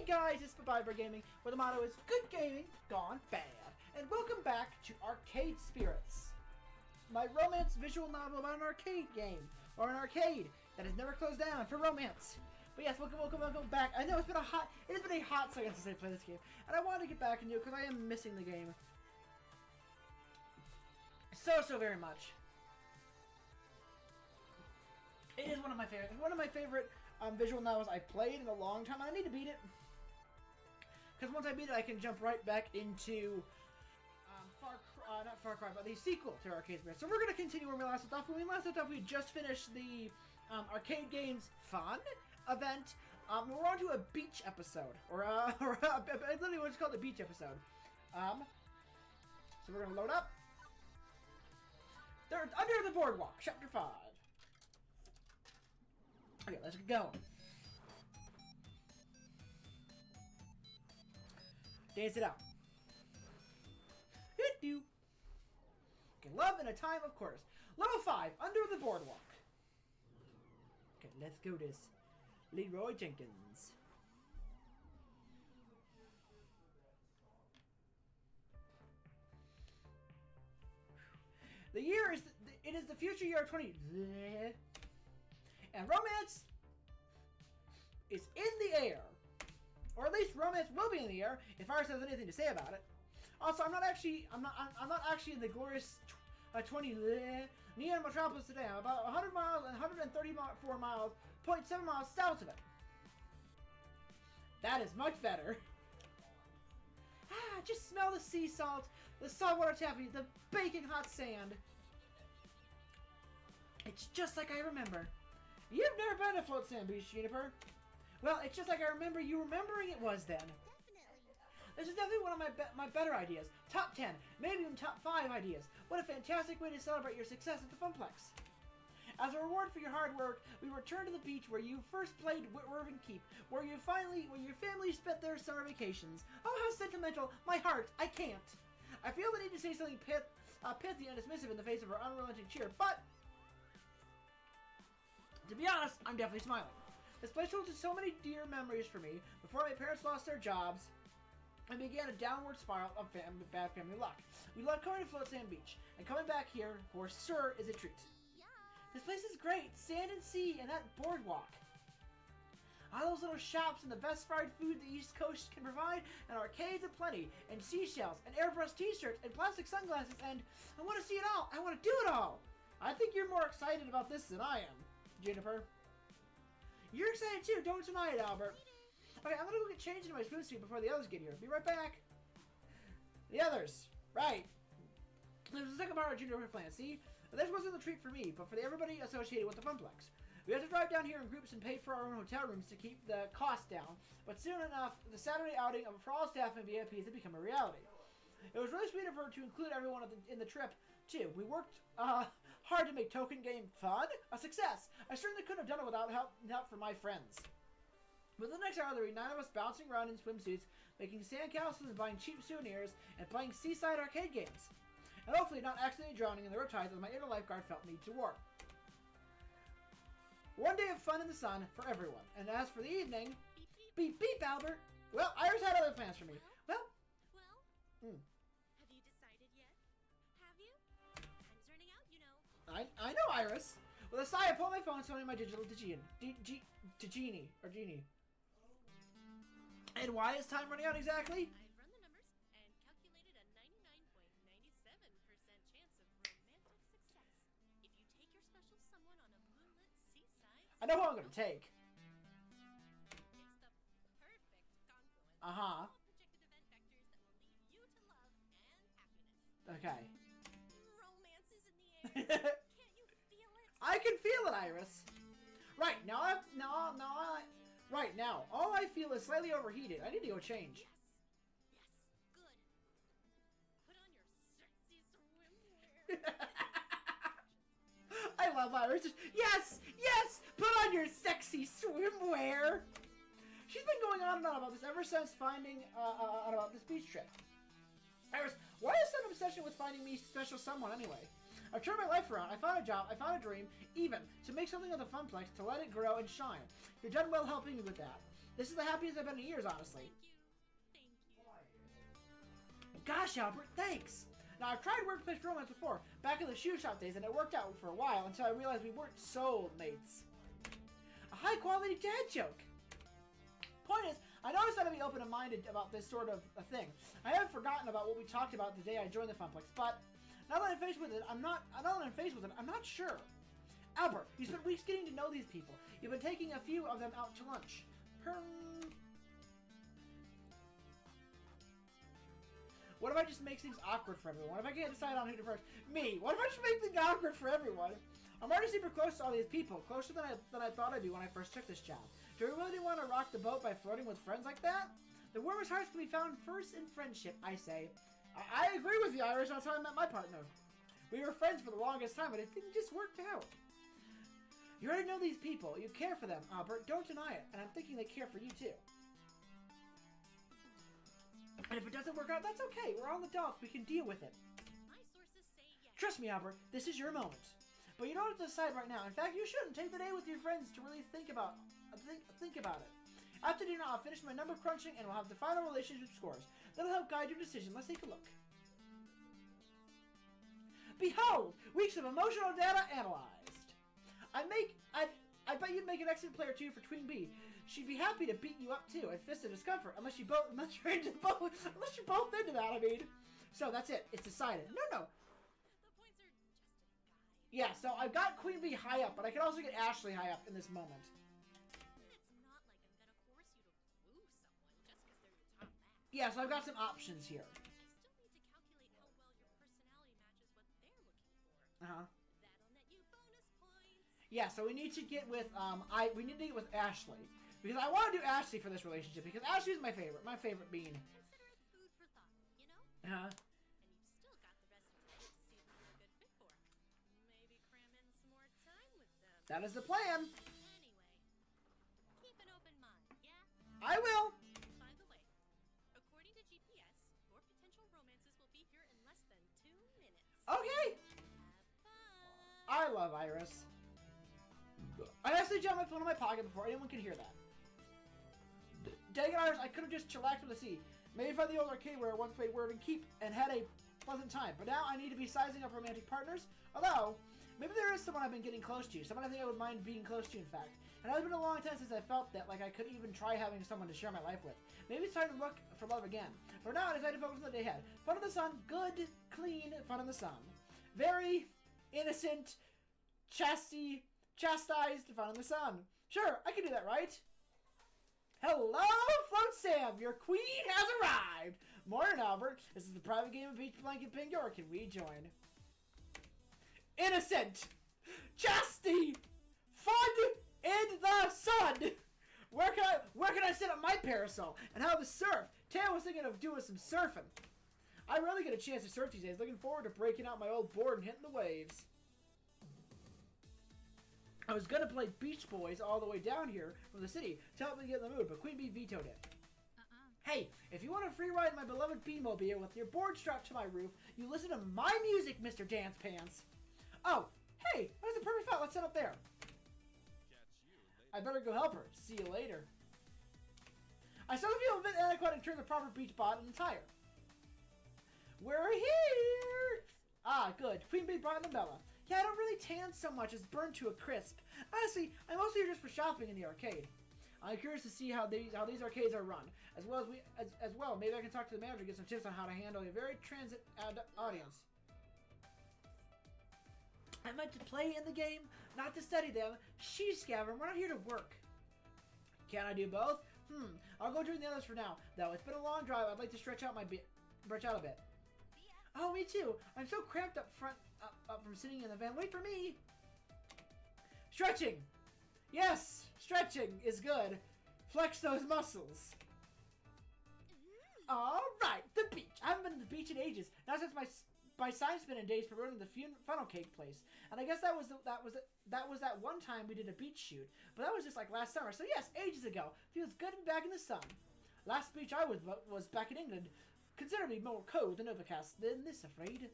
Hey guys, it's Viber Gaming, where the motto is good gaming gone bad. And welcome back to Arcade Spirits, my romance visual novel about an arcade game, or an arcade that has never closed down for romance. But yes, welcome back. I know it has been a hot second since I played this game, and I wanted to get back into it because I am missing the game so very much. It is one of my favorites. It's one of my favorite visual novels I've played in a long time, and I need to beat it. Because once I beat it, I can jump right back into not Far Cry, but the sequel to Arcade Spirits. So we're going to continue where we last left off. When we last left off, we just finished the Arcade Games Fun event. We're on to a beach episode, or literally what's called a beach episode. So we're going to load up. They're Under the Boardwalk, Chapter 5. Okay, let's get going. Dance it out. Hit-do. Okay, love in a time of course. Level 5, Under the Boardwalk. Okay, let's go this. Leroy Jenkins. The year is it is the future year of 20, and romance is in the air, or at least romance will be in the air if Iris has anything to say about it. Also, I'm not actually in the glorious 20 Neon Metropolis today. I'm about 100 miles and 134 miles, 0.7 miles south of it. That is much better. Just smell the sea salt, the saltwater taffy, the baking hot sand. It's just like I remember. You've never been to Float Sand Beach, Juniper. Well, it's just like I remember you remembering it was then. Definitely. This is definitely one of my better ideas. Top 10, maybe even top 5 ideas. What a fantastic way to celebrate your success at the Funplex. As a reward for your hard work, we return to the beach where you first played Whitworth Keep, where your family spent their summer vacations. Oh, how sentimental! My heart, I can't. I feel the need to say something pithy and dismissive in the face of her unrelenting cheer, but to be honest, I'm definitely smiling. This place holds so many dear memories for me before my parents lost their jobs and began a downward spiral of bad family luck. We love coming to Float Sand Beach, and coming back here, for sure, is a treat. This place is great! Sand and sea and that boardwalk. All those little shops and the best fried food the East Coast can provide, and arcades aplenty, and seashells, and airbrush t-shirts, and plastic sunglasses, and I want to see it all! I want to do it all! I think you're more excited about this than I am, Juniper. You're excited too, don't deny it, Albert. Okay, I'm gonna go get changed into my swimsuit before the others get here. Be right back. The others. Right. There's the second part of Juniper plan. See? This wasn't the treat for me, but for everybody associated with the Funplex. We had to drive down here in groups and pay for our own hotel rooms to keep the cost down, but soon enough, the Saturday outing for all staff and VIPs had become a reality. It was really sweet of her to include everyone in the trip, too. We worked hard to make Token Game fun, a success. I certainly couldn't have done it without help from my friends. For the next hour, there were 9 of us bouncing around in swimsuits, making sandcastles and buying cheap souvenirs, and playing seaside arcade games. And hopefully not accidentally drowning in the riptides as my inner lifeguard felt need to warn. One day of fun in the sun for everyone. And as for the evening, beep beep, Albert. Well, Iris had other plans for me. Well, Have you decided yet? Have you? Time's running out, you know. I know, Iris. With a sigh, I pulled my phone, showing my digital Genie. And why is time running out exactly? I've run the numbers and calculated a 99.97% chance of romantic success. If you take your special someone on a moonlit seaside... I know who I'm going to take. It's the perfect confluence. Uh-huh. All projected event vectors that will lead you to love and happiness. Okay. Romance is in the air. Can't you feel it? I can feel it, Iris. Right, now, all I feel is slightly overheated. I need to go change. Yes, good. Put on your sexy swimwear. I love Iris. Yes! Put on your sexy swimwear. She's been going on and on about this ever since finding about this beach trip. Iris, why is that obsession with finding me special someone anyway? I've turned my life around. I found a job. I found a dream. Even to make something of the Funplex, to let it grow and shine. You're done well helping me with that. This is the happiest I've been in years, honestly. Thank you. Gosh, Albert, thanks. Now, I've tried workplace romance before, back in the shoe shop days, and it worked out for a while until I realized we weren't soulmates. A high-quality dad joke. Point is, I noticed that I'd be open-minded about this sort of a thing. I haven't forgotten about what we talked about the day I joined the Funplex, but now that I'm faced with it, I'm not sure. Albert, you spent weeks getting to know these people. You've been taking a few of them out to lunch. What if I just make things awkward for everyone? What if I can't decide on who to first? Me. What if I just make things awkward for everyone? I'm already super close to all these people, closer than I thought I'd be when I first took this job. Do we really want to rock the boat by flirting with friends like that? The warmest hearts can be found first in friendship, I say. I agree with you, Iris. That's how I met my partner. We were friends for the longest time, but it didn't just work out. You already know these people. You care for them, Albert. Don't deny it. And I'm thinking they care for you, too. And if it doesn't work out, that's okay. We're on the dock. We can deal with it. My sources say yes. Trust me, Albert. This is your moment. But you don't have to decide right now. In fact, you shouldn't. Take the day with your friends to really think about it. After dinner, I'll finish my number crunching and we'll have the final relationship scores. That'll help guide your decision. Let's take a look. Behold! Weeks of emotional data analyzed. I bet you'd make an excellent player too for Queen Bee. She'd be happy to beat you up too and fist of discomfort unless you're both into that, I mean. So that's it. It's decided. No. The points are just a guide. Yeah, so I've got Queen Bee high up, but I can also get Ashley high up in this moment. It's not like I'm gonna force you to woo someone just because they're your top match. Yeah, so I've got some options here. I still need to calculate how well your personality matches what they're looking for. Uh-huh. That'll net you bonus points. Yeah, so we need to get with we need to get with Ashley. Because I want to do Ashley for this relationship because Ashley's my favorite. My favorite being. Consider it food for thought, you know? Uh-huh. And you've still got the rest of today to see if you're a good fit for. Maybe cram in some more time with them. That is the plan. Anyway, keep an open mind, yeah? I will. By the way, according to GPS, your potential romances will be here in less than 2 minutes. Okay. Have fun! I love Iris. I actually jammed my phone in my pocket before anyone could hear that. Dang it, Iris, I could have just chillaxed with the sea. Maybe find the old arcade where I once played Word and Keep and had a pleasant time. But now I need to be sizing up romantic partners. Although, maybe there is someone I've been getting close to. Someone I think I would mind being close to, in fact. And it's been a long time since I felt that, like I could even try having someone to share my life with. Maybe it's time to look for love again. For now, I decided to focus on the day ahead. Fun in the sun, good, clean, fun in the sun. Very innocent, chastised, fun in the sun. Sure, I can do that, right? Hello, Float Sam! Your queen has arrived! Morning, Albert. This is the private game of Beach Blanket Pingor. Can we join? Innocent! Chastity! Fun in the sun! Where can I set up my parasol? And how the surf? Taylor was thinking of doing some surfing. I rarely get a chance to surf these days. Looking forward to breaking out my old board and hitting the waves. I was gonna play Beach Boys all the way down here from the city to help me get in the mood, but Queen Bee vetoed it. Hey, if you want a free ride in my beloved Bee-mobile with your board strapped to my roof, you listen to my music, Mr. Dance Pants. Oh, hey, that's a perfect spot. Let's set up there. I better go help her. See you later. I still feel a bit inadequate to turn the proper beach bod in the tire. We're here! Ah, good. Queen Bee brought in the Bella. Yeah, I don't really tan so much as burned to a crisp. Honestly, I'm mostly here just for shopping in the arcade. I'm curious to see how these arcades are run, as well. Maybe I can talk to the manager and get some tips on how to handle a very transit audience. I meant to play in the game, not to study them. Sheesh, Gavin, we're not here to work. Can I do both? I'll go join the others for now. Though it's been a long drive, I'd like to stretch out a bit. Oh, me too. I'm so cramped up front from sitting in the van. Wait for me. Stretching. Yes, stretching is good. Flex those muscles. All right, the beach. I haven't been to the beach in ages. Not since my sign spinning days promoting the funnel cake place. And I guess that was that one time we did a beach shoot. But that was just like last summer. So yes, ages ago. Feels good to be back in the sun. Last beach I was back in England. Considerably more cold than overcast than this, afraid.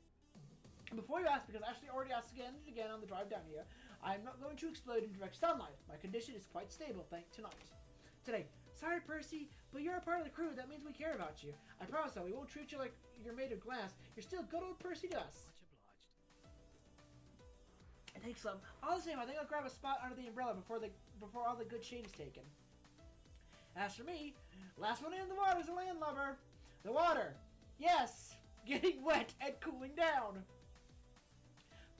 Before you ask, because Ashley already asked again and again on the drive down here, I'm not going to explode in direct sunlight. My condition is quite stable, today. Sorry, Percy, but you're a part of the crew. That means we care about you. I promise, though, we won't treat you like you're made of glass. You're still good old Percy to us. Much obliged. Thanks, Lum. All the same, I think I'll grab a spot under the umbrella before all the good shade is taken. As for me, last one in the water's a landlubber. The water, yes, getting wet and cooling down.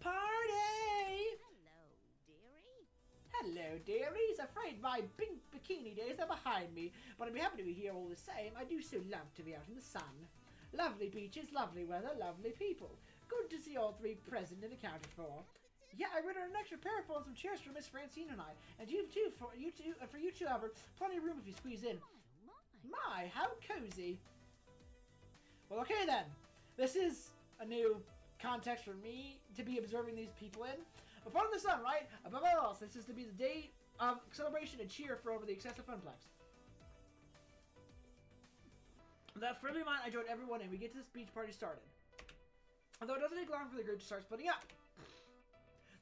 Party! Hello, dearie. Hello, dearies. Afraid my pink bikini days are behind me, but I'd be happy to be here all the same. I do so love to be out in the sun. Lovely beaches, lovely weather, lovely people. Good to see all three present and accounted for. Yeah, I rented an extra pair for some chairs for Miss Francine and I, and you too, for you two, Albert. Plenty of room if you squeeze in. Oh, my. My, how cozy. Well, okay then. This is a new context for me to be observing these people in. But fun in the sun, right? Above all else, this is to be the day of celebration and cheer for over the excessive funplex. With that friendly mind, I joined everyone and we get this beach party started. Although it doesn't take long for the group to start splitting up.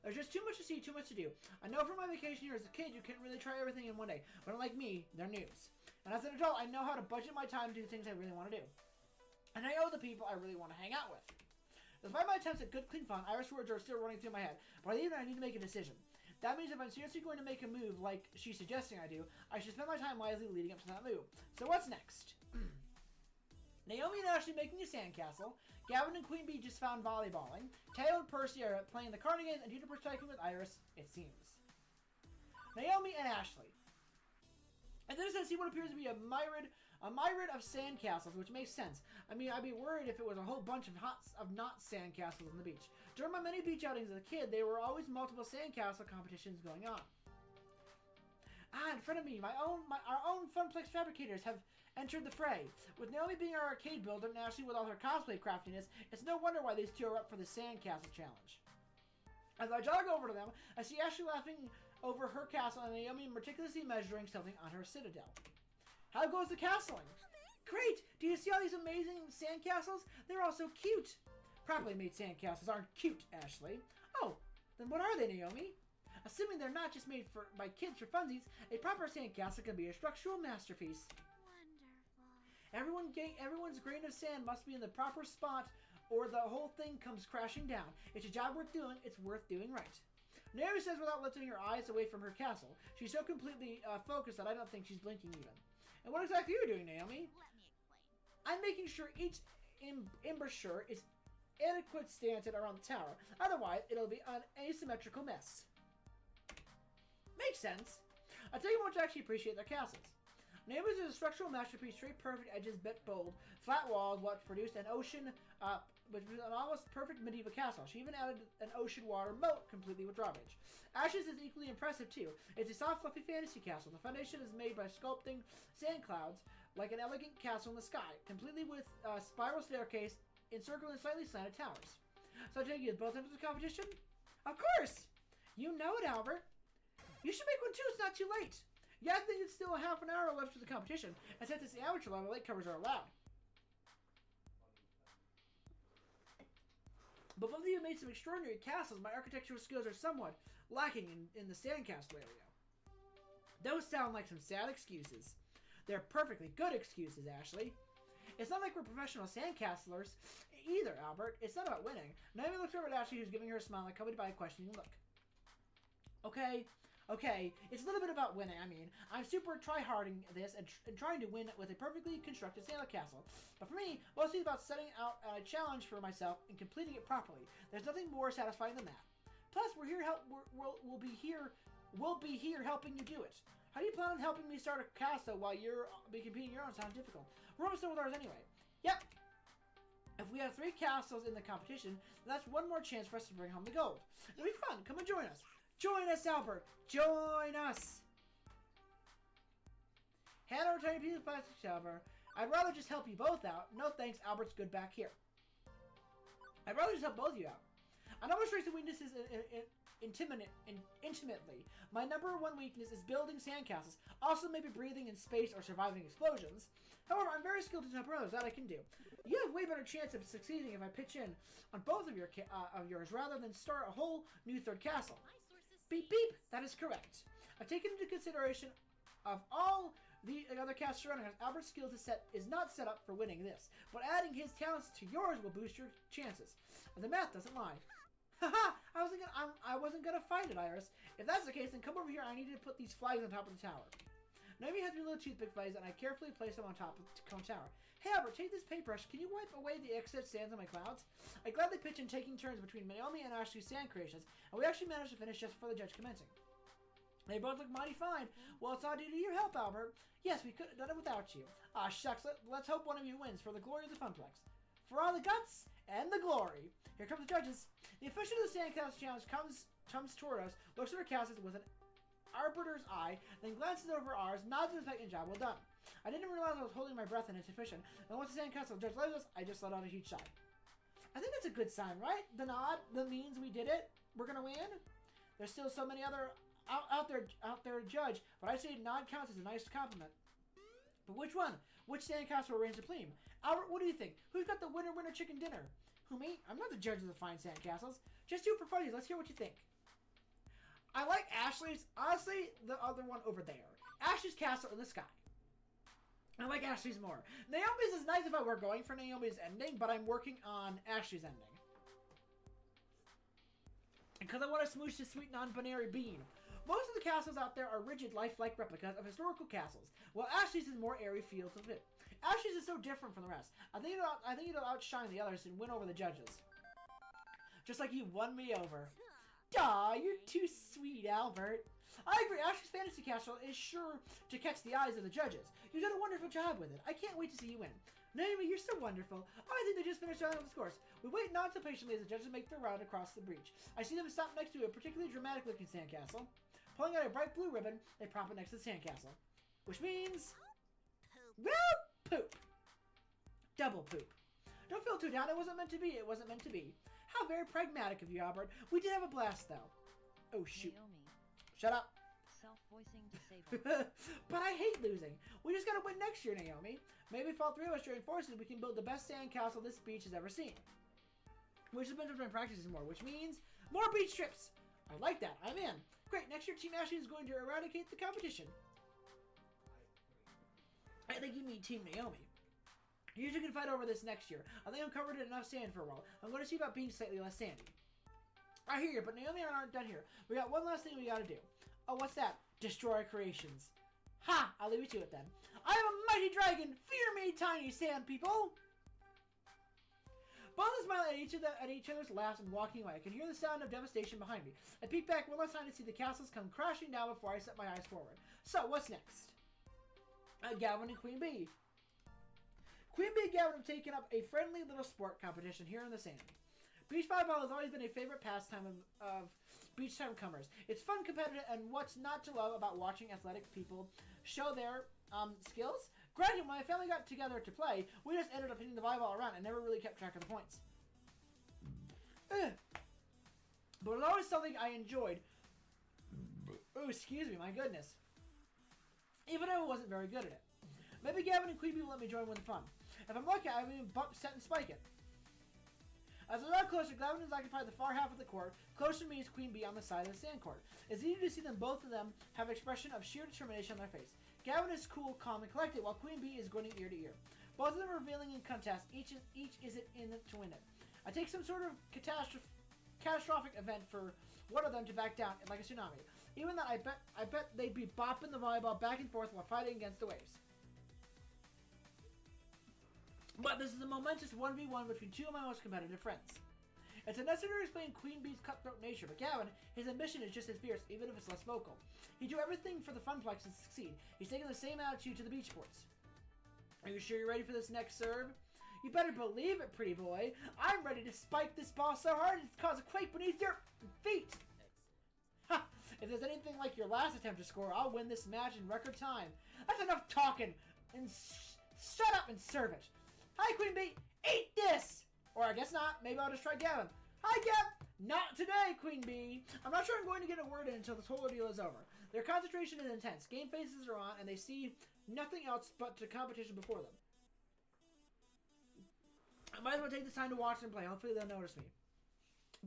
There's just too much to see, too much to do. I know from my vacation here as a kid, you can't really try everything in one day. But unlike me, they're noobs. And as an adult, I know how to budget my time to do the things I really want to do. And I know the people I really want to hang out with. Despite my attempts at good, clean fun, Iris words are still running through my head. But I need to make a decision. That means if I'm seriously going to make a move like she's suggesting I do, I should spend my time wisely leading up to that move. So what's next? Naomi and Ashley making a sandcastle. Gavin and Queen Bee just found volleyballing. Teo and Percy are playing the cardigans, and Juniper striking with Iris, it seems. Naomi and Ashley. And then I see what appears to be a myriad of sandcastles, which makes sense. I mean, I'd be worried if it was a whole bunch of not sandcastles on the beach. During my many beach outings as a kid, there were always multiple sandcastle competitions going on. In front of me, our own Funplex fabricators have entered the fray. With Naomi being our arcade builder and Ashley with all her cosplay craftiness, it's no wonder why these two are up for the sandcastle challenge. As I jog over to them, I see Ashley laughing over her castle and Naomi meticulously measuring something on her citadel. How goes the castling? Great! Do you see all these amazing sandcastles? They're all so cute. Properly made sandcastles aren't cute, Ashley. Oh, then what are they, Naomi? Assuming they're not just made by kids for funsies, a proper sandcastle can be a structural masterpiece. Wonderful. Everyone's grain of sand must be in the proper spot or the whole thing comes crashing down. It's a job worth doing. It's worth doing right. Naomi says without lifting her eyes away from her castle. She's so completely focused that I don't think she's blinking even. And what exactly are you doing, Naomi? Let me explain. I'm making sure each embouchure is adequate stance around the tower. Otherwise, it'll be an asymmetrical mess. Makes sense. I tell you what to actually appreciate their castles. Naomi's is a structural masterpiece, straight perfect edges, bit bold, flat walls, what produced an ocean, which was an almost perfect medieval castle. She even added an ocean water moat, completely with drawbridge. Ashes is equally impressive too. It's a soft, fluffy fantasy castle. The foundation is made by sculpting sand clouds like an elegant castle in the sky, completely with a spiral staircase, encircling slightly slanted towers. So I take you both into the competition? Of course! You know it, Albert. You should make one too, it's not too late. Yeah, I think it's still a half an hour left to the competition, and since it's the amateur level, late covers are allowed. But both of you made some extraordinary castles. My architectural skills are somewhat lacking in the sandcastle area. Those sound like some sad excuses. They're perfectly good excuses, Ashley. It's not like we're professional sandcastlers either, Albert. It's not about winning. Naomi looks over at Ashley, who's giving her a smile accompanied by a questioning look. Okay, it's a little bit about winning. I mean, I'm super try-harding this and trying to win with a perfectly constructed sandcastle. But for me, mostly about setting out a challenge for myself and completing it properly. There's nothing more satisfying than that. Plus, we'll be here helping you do it. How do you plan on helping me start a castle while you're competing your own? Sounds difficult. We're almost done with ours anyway. Yep. If we have 3 castles in the competition, then that's one more chance for us to bring home the gold. It'll be fun. Come and join us. Join us, Albert! Join us! Hand over tiny piece of plastic, Albert. I'd rather just help you both out. No thanks, Albert's good back here. I'd rather just help both of you out. I know my strengths and weaknesses intimately. My number one weakness is building sandcastles, also maybe breathing in space or surviving explosions. However, I'm very skilled in temperos, that I can do. You have way better chance of succeeding if I pitch in on both of yours rather than start a whole new third castle. My sources Beep beep, that is correct. I've taken into consideration of all the other castles surrounding us. Albert's skill is not set up for winning this, but adding his talents to yours will boost your chances. And the math doesn't lie. Haha! I wasn't gonna fight it, Iris. If that's the case, then come over here. I need to put these flags on top of the tower. Naomi has me little toothpick flags, and I carefully place them on top of the cone tower. Hey, Albert, take this paintbrush. Can you wipe away the excess sands on my clouds? I gladly pitch in, taking turns between Naomi and Ashley's sand creations, and we actually managed to finish just before the judge commencing. They both look mighty fine. Well, it's all due to your help, Albert. Yes, we could have done it without you. Ah, shucks. Let's hope one of you wins for the glory of the Funplex. For all the guts and the glory. Here come the judges. The official of the Sandcastle Challenge comes toward us, looks at our castles with an arbiter's eye, then glances over ours, nods in respect, and job well done. I didn't realize I was holding my breath in anticipation, and once the Sandcastle judge led us, I just let out a huge sigh. I think that's a good sign, right? The nod, that means we did it. We're gonna win. There's still so many other out there to judge, but I say nod counts as a nice compliment. But which one? Which sandcastle will reign supreme? Albert, what do you think? Who's got the winner chicken dinner? Who, me? I'm not the judge of the fine sandcastles. Just you for funnies. Let's hear what you think. I like Ashley's. Honestly, the other one over there. Ashley's castle in the sky. I like Ashley's more. Naomi's is nice if I were going for Naomi's ending, but I'm working on Ashley's ending. Because I want to smoosh this sweet non-binary bean. Most of the castles out there are rigid, lifelike replicas of historical castles, while Ashley's is more airy feel to it. Ashley's is so different from the rest. I think it'll outshine the others and win over the judges. Just like you won me over. Aw, you're too sweet, Albert. I agree, Ashley's Fantasy Castle is sure to catch the eyes of the judges. You've done a wonderful job with it. I can't wait to see you win. Naomi, you're so wonderful. Oh, I think they just finished the scores. We wait not so patiently as the judges make their round across the breach. I see them stop next to a particularly dramatic-looking sandcastle. Pulling out a bright blue ribbon, they prop it next to the sandcastle. Which means... well, poop. Double poop. Don't feel too down. It wasn't meant to be. It wasn't meant to be. How very pragmatic of you, Albert. We did have a blast, though. Oh, shoot. Naomi. Shut up. Self-voicing disabled. But I hate losing. We just gotta win next year, Naomi. Maybe if all three of us join forces, we can build the best sandcastle this beach has ever seen. Which has been practicing more, which means more beach trips. I like that. I'm in. Great. Next year, Team Ashley is going to eradicate the competition. I think you mean Team Naomi. You two can fight over this next year. I think I've covered enough sand for a while. I'm going to see about being slightly less sandy. I hear you, but Naomi and I aren't done here. We got one last thing we gotta do. Oh, what's that? Destroy our creations. Ha! I'll leave you to it then. I am a mighty dragon! Fear me, tiny sand people! Both are smiling at each other's laughs and walking away. I can hear the sound of devastation behind me. I peek back one last time to see the castles come crashing down before I set my eyes forward. So, what's next? Gavin and Queen Bee. Queen Bee and Gavin have taken up a friendly little sport competition here in the sand. Beach volleyball has always been a favorite pastime of beach time comers. It's fun, competitive, and what's not to love about watching athletic people show their skills? Granted, when my family got together to play, we just ended up hitting the volleyball around and never really kept track of the points. Ugh. But it was always something I enjoyed. Oh, excuse me, my goodness. Even though I wasn't very good at it. Maybe Gavin and Queen Bee will let me join in the fun. If I'm lucky, I will even bump, set, and spike it. As I got closer, Gavin is occupied the far half of the court. Closer to me is Queen Bee on the side of the sand court. It's easy to see them, both of them, have an expression of sheer determination on their face. Gavin is cool, calm, and collected, while Queen Bee is grinning ear to ear. Both of them are revealing in contest. Each is it in it to win it. I take some sort of catastrophic event for one of them to back down like a tsunami. Even that, I bet they'd be bopping the volleyball back and forth while fighting against the waves. But this is a momentous 1v1 between two of my most competitive friends. It's unnecessary to explain Queen Bee's cutthroat nature, but Gavin, his ambition is just as fierce, even if it's less vocal. He'd do everything for the Funplex to succeed. He's taking the same attitude to the beach sports. Are you sure you're ready for this next serve? You better believe it, pretty boy. I'm ready to spike this ball so hard it's cause a quake beneath your feet. Ha! If there's anything like your last attempt to score, I'll win this match in record time. That's enough talking. And shut up and serve it. Hi, Queen Bee. Eat this! Or I guess not. Maybe I'll just try Gavin. Hi, Gav. Not today, Queen Bee. I'm not sure I'm going to get a word in until this whole ordeal is over. Their concentration is intense. Game faces are on, and they see nothing else but the competition before them. I might as well take this time to watch them play. Hopefully they'll notice me.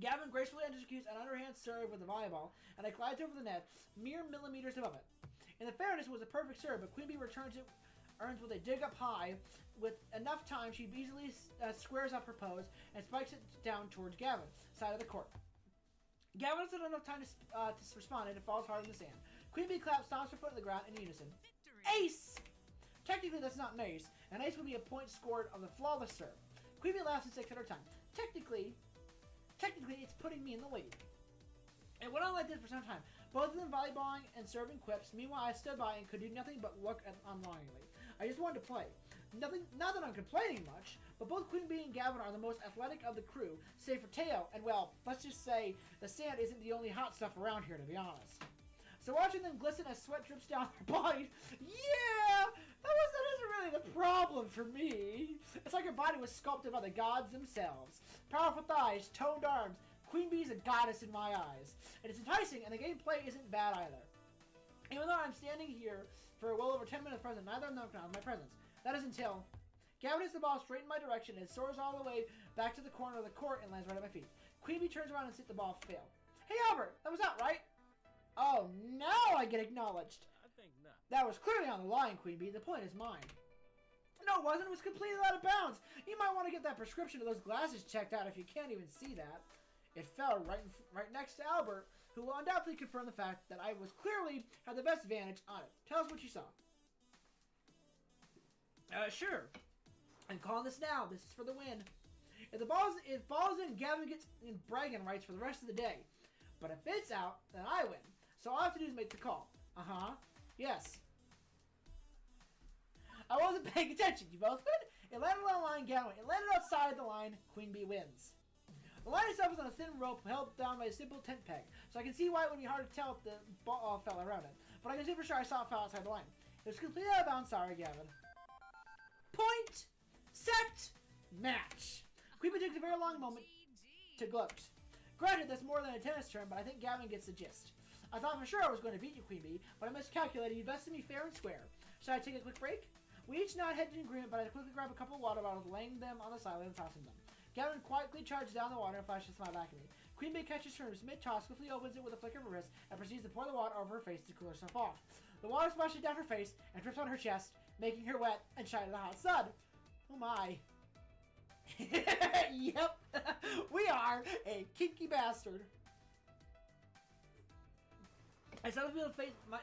Gavin gracefully executes an underhand serve with the volleyball, and I glides over the net, mere millimeters above it. In the fairness, it was a perfect serve, but Queen Bee returns it, earns with a dig up high. With enough time, she easily squares up her pose and spikes it down towards Gavin, side of the court. Gavin doesn't have enough time to respond, and it falls hard in the sand. Queen Bee claps, stomps her foot in the ground in unison. Ace! Technically, that's not an ace. An ace would be a point scored on the flawless serve. Queen Bee laughs and sticks at her tongue. Technically, it's putting me in the lead. It went on like this for some time, both of them volleyballing and serving quips. Meanwhile, I stood by and could do nothing but look at unlongingly. I just wanted to play. Not that I'm complaining much, but both Queen Bee and Gavin are the most athletic of the crew, save for Teo, and well, let's just say the sand isn't the only hot stuff around here, to be honest. So watching them glisten as sweat drips down their bodies, yeah, that isn't really the problem for me. It's like her body was sculpted by the gods themselves. Powerful thighs, toned arms. Queen Bee's a goddess in my eyes. And it's enticing, and the gameplay isn't bad either. Even though I'm standing here for well over 10 minutes present, neither of them acknowledge my presence. That is until Gavin hits the ball straight in my direction and soars all the way back to the corner of the court and lands right at my feet. Queen Bee turns around and sees the ball fail. Hey Albert, that was out, right? Oh, now I get acknowledged. I think not. That was clearly on the line, Queen Bee. The point is mine. No, it wasn't. It was completely out of bounds. You might want to get that prescription of those glasses checked out if you can't even see that. It fell right next to Albert, who will undoubtedly confirm the fact that I was clearly had the best vantage on it. Tell us what you saw. Sure. I'm calling this now. This is for the win. If ball's in, Gavin gets in bragging rights for the rest of the day. But if it's out, then I win. So all I have to do is make the call. Uh-huh. Yes. I wasn't paying attention. You both win? It landed on the line, Gavin. It landed outside the line. Queen Bee wins. The line itself is on a thin rope held down by a simple tent peg. So I can see why it would be hard to tell if the ball fell around it. But I can see for sure I saw it fall outside the line. It was completely out of bounds. Sorry, Gavin. Point, set, match. Queen Bee takes a very long moment to gloat. Granted, that's more than a tennis term, but I think Gavin gets the gist. I thought for sure I was going to beat you, Queen Bee, but I miscalculated. You bested me fair and square. Should I take a quick break? We each nod head in agreement, but I quickly grab a couple of water bottles, laying them on the sideline and tossing them. Gavin quietly charges down the water and flashes a smile back at me. Queen Bee catches her mid-toss, swiftly opens it with a flick of her wrist, and proceeds to pour the water over her face to cool herself off. The water splashes down her face and drips on her chest, making her wet and shy in the hot sun. Oh my. Yep, we are a kinky bastard. I suddenly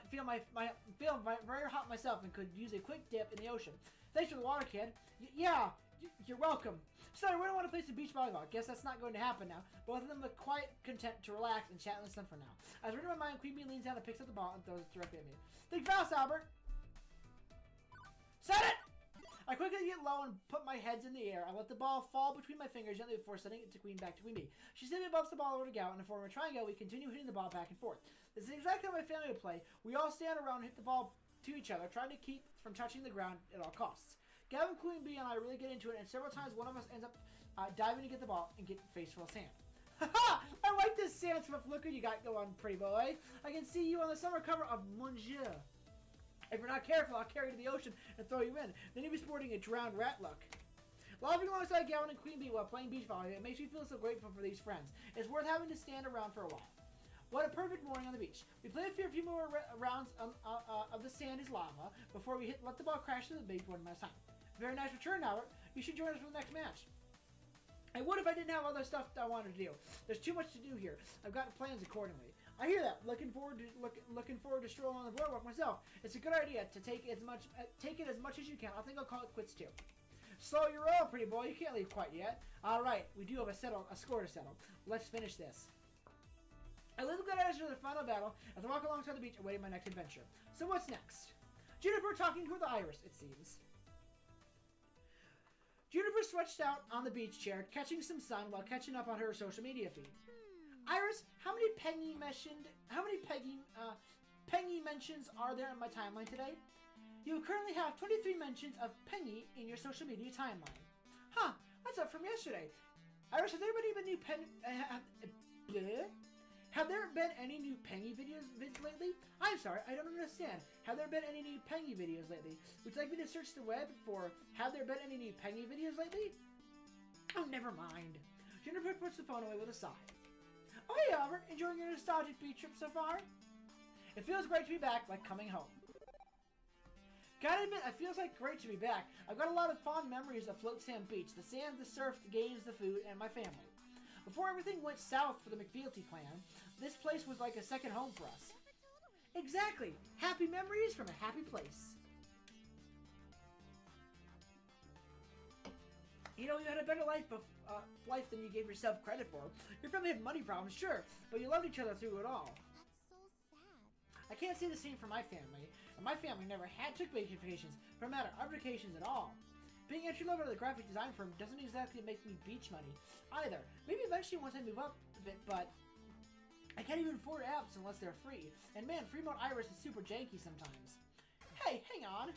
feel very hot myself and could use a quick dip in the ocean. Thanks for the water, kid. Yeah, you're welcome. Sorry, we don't want to play some beach volleyball. Guess that's not going to happen now. Both of them look quite content to relax and chat in the sun for now. As I read in my mind, Queen Bee leans down and picks up the ball and throws it directly at me. Think fast, Albert. Set it! I quickly get low and put my heads in the air. I let the ball fall between my fingers gently before sending it back to Queen Bee. She simply bumps the ball over to Gavin, and in a form of a triangle, we continue hitting the ball back and forth. This is exactly how my family would play. We all stand around and hit the ball to each other, trying to keep from touching the ground at all costs. Gavin, Queen Bee, and I really get into it, and several times one of us ends up diving to get the ball and get face full of sand. Haha! I like this sand swift look you got going, pretty boy. I can see you on the summer cover of Monsieur. If you're not careful, I'll carry you to the ocean and throw you in. Then you'll be sporting a drowned rat look. Laughing alongside Gavin and Queen Bee while playing beach volleyball, it makes me feel so grateful for these friends. It's worth having to stand around for a while. What a perfect morning on the beach. We play a few more rounds of the sand is lava before we let the ball crash to the big one last time. Very nice return, Albert. You should join us for the next match. I would if I didn't have other stuff that I wanted to do. There's too much to do here. I've got plans accordingly. I hear that. Looking forward to strolling on the boardwalk myself. It's a good idea to take it as much as you can. I think I'll call it quits too. Slow your roll, pretty boy. You can't leave quite yet. All right, we do have a score to settle. Let's finish this. I live good as to the final battle as I walk alongside the beach awaiting my next adventure. So what's next? Juniper talking to the iris, it seems. Juniper stretched out on the beach chair, catching some sun while catching up on her social media feed. Iris, how many Peggy mentions are there in my timeline today? You currently have 23 mentions of Penny in your social media timeline. Huh, that's up from yesterday. Iris, has anybody even Bleh. Have there been any new Pengy videos lately? I'm sorry, I don't understand. Have there been any new Pengy videos lately? Would you like me to search the web for have there been any new Pengy videos lately? Oh, never mind. Juniper puts the phone away with a sigh. Oh, hey, Albert. Enjoying your nostalgic beach trip so far? It feels great to be back, like coming home. Gotta admit, it feels like great to be back. I've got a lot of fond memories of Float Sand Beach. The sand, the surf, the games, the food, and my family. Before everything went south for the McFealty clan, this place was like a second home for us. Exactly! Happy memories from a happy place. You know, you had a better life than you gave yourself credit for. Your family had money problems, sure, but you loved each other through it all. That's so sad. I can't say the same for my family, and my family never took vacations, for a matter of vacations at all. Being entry level at the graphic design firm doesn't exactly make me beach money, either. Maybe eventually once I move up a bit, but I can't even afford apps unless they're free. And man, Free Mode Iris is super janky sometimes. Hey, hang on.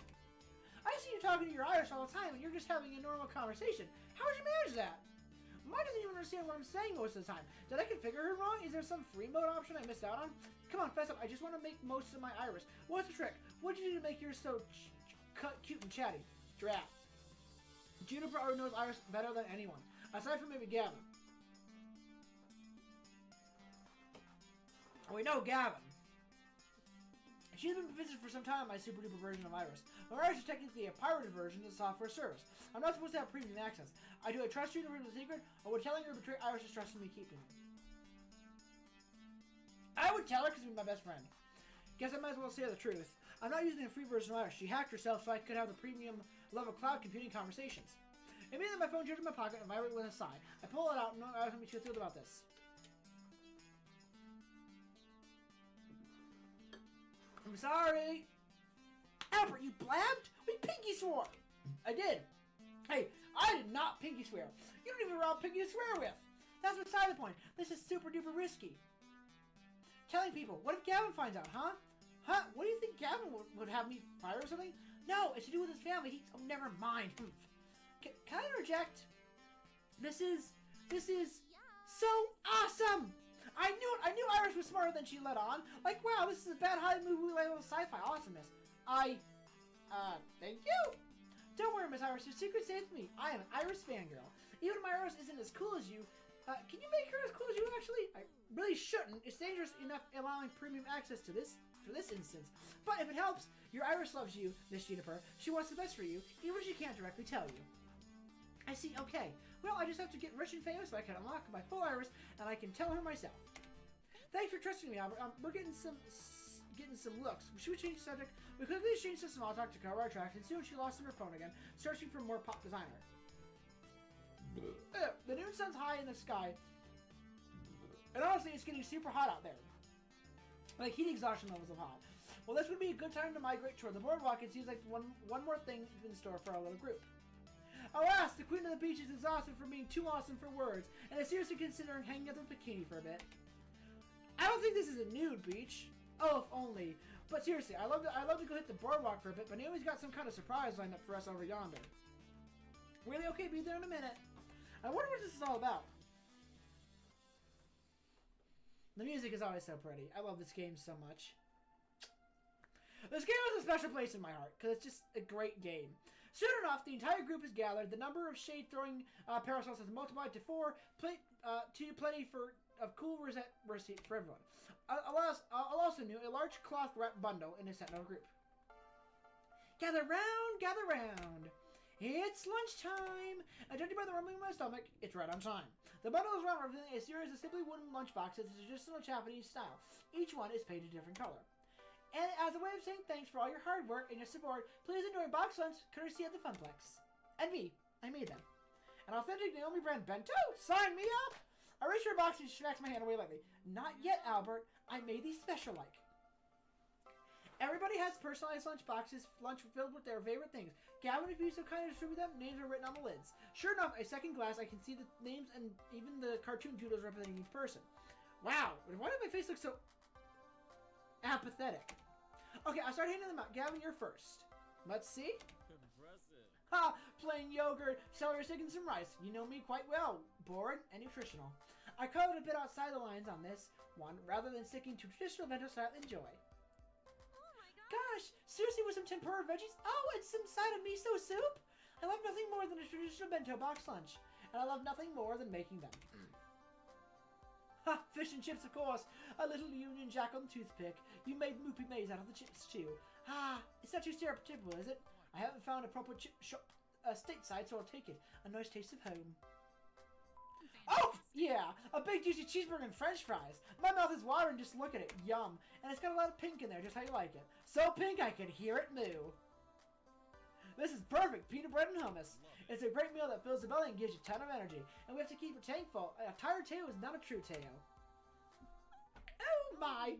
I see you talking to your Iris all the time, and you're just having a normal conversation. How would you manage that? Mine doesn't even understand what I'm saying most of the time. Did I configure her wrong? Is there some free mode option I missed out on? Come on, fess up. I just want to make most of my Iris. What's the trick? What did you do to make yours so cute and chatty? Drat. Juniper already knows Iris better than anyone, aside from maybe Gavin. We know Gavin. She's been visited for some time my super duper version of Iris. But Iris is technically a pirated version of the software service. I'm not supposed to have premium access. Do I trust Juniper with a secret, or would telling her to betray Iris' trust in me keeping it? I would tell her because she's my best friend. Guess I might as well say the truth. I'm not using the free version of Iris. She hacked herself so I could have the premium level cloud computing conversations. Immediately my phone jerked in my pocket and vibrated with a sigh. I pull it out and I was going to be too thrilled about this. I'm sorry. Albert, you blabbed? We pinky swore. I did. Hey, I did not pinky swear. You don't even rob pinky to swear with. That's beside the point. This is super duper risky. Telling people, what if Gavin finds out, huh? Huh? What do you think Gavin would have me fire or something? No, it's to do with his family. Oh, never mind. Can I interject? This is so awesome. I knew it. I knew Iris was smarter than she let on. Like, wow, this is a bad Hollywood movie level sci-fi awesomeness. Thank you. Don't worry, Miss Iris. Your secret stays with me. I am an Iris fangirl. Even if my Iris isn't as cool as you, can you make her as cool as you, actually? I really shouldn't. It's dangerous enough allowing premium access to this, for this instance. But if it helps, your Iris loves you, Miss Juniper. She wants the best for you, even if she can't directly tell you. I see, okay. Well, I just have to get rich and famous so I can unlock my full Iris, and I can tell her myself. Thanks for trusting me, Albert. We're getting some looks. Should we change the subject? We quickly exchanged some small talk to cover our tracks, and soon she lost her phone again, searching for more pop designer. The noon sun's high in the sky, and honestly, it's getting super hot out there. Like heat exhaustion levels of hot. Well, this would be a good time to migrate toward the boardwalk. It seems like one more thing in store for our little group. Alas, the Queen of the Beach is exhausted from being too awesome for words, and is seriously considering hanging out the bikini for a bit. I don't think this is a nude beach. Oh, if only. But seriously, I love to go hit the boardwalk for a bit, but Naomi's got some kind of surprise lined up for us over yonder. Really? Okay, be there in a minute. I wonder what this is all about. The music is always so pretty. I love this game so much. This game has a special place in my heart, because it's just a great game. Soon enough, the entire group is gathered. The number of shade-throwing parasols has multiplied to 4, plenty of cool rosette for everyone. I'll also new a large cloth wrap bundle in a sentinel group. Gather round, gather round. It's lunchtime. Judging by the rumbling in my stomach, it's right on time. The bundle is round, representing a series of simply wooden lunchboxes in traditional Japanese style. Each one is painted a different color. And as a way of saying thanks for all your hard work and your support, please enjoy box lunch courtesy of the Funplex. And me, I made them. An authentic Naomi brand bento? Sign me up! I reach for a box and she smacks my hand away lightly. Not yet, Albert. I made these special like. Everybody has personalized lunch boxes, lunch filled with their favorite things. Gavin, if you so kind of distribute them, names are written on the lids. Sure enough, a second glass, I can see the names and even the cartoon doodles representing each person. Wow, why does my face look so apathetic? Okay, I'll start handing them out. Gavin, you're first. Let's see. Impressive. Ha! Plain yogurt, celery stick, and some rice. You know me quite well. Boring and nutritional. I call it a bit outside the lines on this one, rather than sticking to traditional bento style enjoy. Oh my god. Gosh, seriously with some tempura veggies? Oh, and some side of miso soup? I love nothing more than a traditional bento box lunch, and I love nothing more than making them. Ha! Fish and chips, of course. A little Union Jack on the toothpick. You made moopy maize out of the chips, too. Ah, it's not too stereotypical, is it? I haven't found a proper chip shop stateside, so I'll take it. A nice taste of home. Oh, yeah! A big juicy cheeseburger and french fries. My mouth is watering just look at it. Yum. And it's got a lot of pink in there, just how you like it. So pink I can hear it moo. This is perfect. Peanut bread and hummus. It's a great meal that fills the belly and gives you a ton of energy. And we have to keep a tank full. A tired Teo is not a true Teo. Oh my!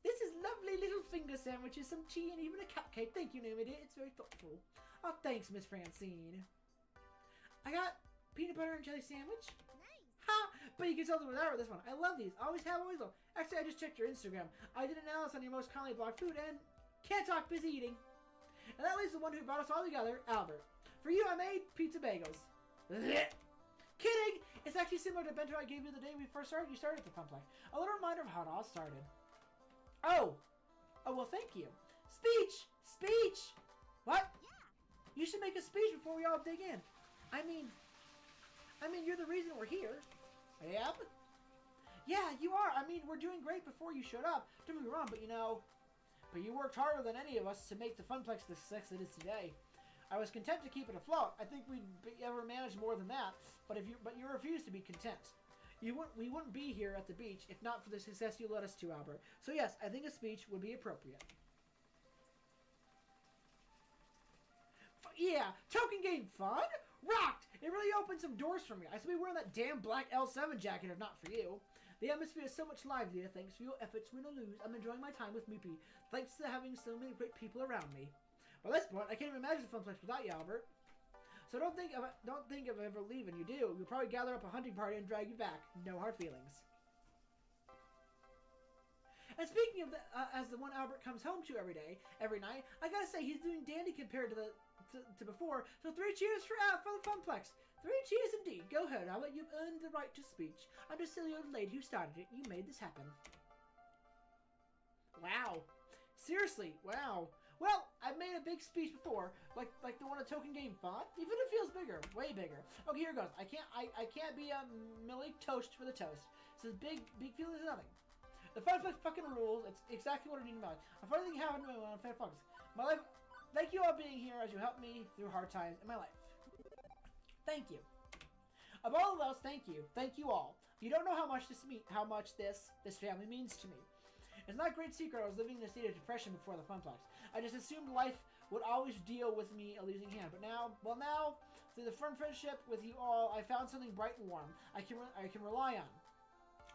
This is lovely little finger sandwiches, some tea, and even a cupcake. Thank you, Naomi dear. It's very thoughtful. Oh, thanks, Miss Francine. I got peanut butter and jelly sandwich. Nice. Ha! But you can tell them without this one. I love these. Always have, always will. Actually, I just checked your Instagram. I did an analysis on your most commonly blocked food, and can't talk, busy eating. And that leaves the one who brought us all together, Albert. For you, I made pizza bagels. Kidding! It's actually similar to bento I gave you the day we first started. You started at the Funplex. A little reminder of how it all started. Oh! Oh, well, thank you. Speech! Speech! What? Yeah. You should make a speech before we all dig in. I mean, you're the reason we're here. I am? Yeah, you are. I mean, we're doing great before you showed up. Don't get me wrong, but you worked harder than any of us to make the Funplex the success it is today. I was content to keep it afloat. I think we'd ever manage more than that, but you refused to be content. We wouldn't be here at the beach if not for the success you led us to, Albert. So yes, I think a speech would be appropriate. Yeah, token game fun? Rocked! It really opened some doors for me. I should be wearing that damn black L7 jacket if not for you. The atmosphere is so much livelier thanks for your efforts, win or lose. I'm enjoying my time with Moopy, thanks to having so many great people around me. By this point, I can't even imagine the Funplex without you, Albert. So don't think of ever leaving. You do. We'll probably gather up a hunting party and drag you back. No hard feelings. And speaking of as the one Albert comes home to every night, I gotta say he's doing dandy compared to before. So 3 cheers for the Funplex. 3 cheers indeed. Go ahead, Albert. You've earned the right to speech. I'm just a silly old lady who started it. You made this happen. Wow. Seriously, wow. Well, I've made a big speech before, like the one at Token Game Font. Even if it feels bigger, way bigger. Okay, here goes. I can't be a Millie Toast for the toast. So big feelings is nothing. The Funplex fucking rules. It's exactly what I need about it. A funny thing happened to me when I'm Funplex. My life. Thank you all being here as you helped me through hard times in my life. Thank you. Above all else, thank you. Thank you all. You don't know how much this family means to me. It's not a great secret I was living in a state of depression before the Funplex. I just assumed life would always deal with me a losing hand. But now, through the fun friendship with you all, I found something bright and warm I can rely on.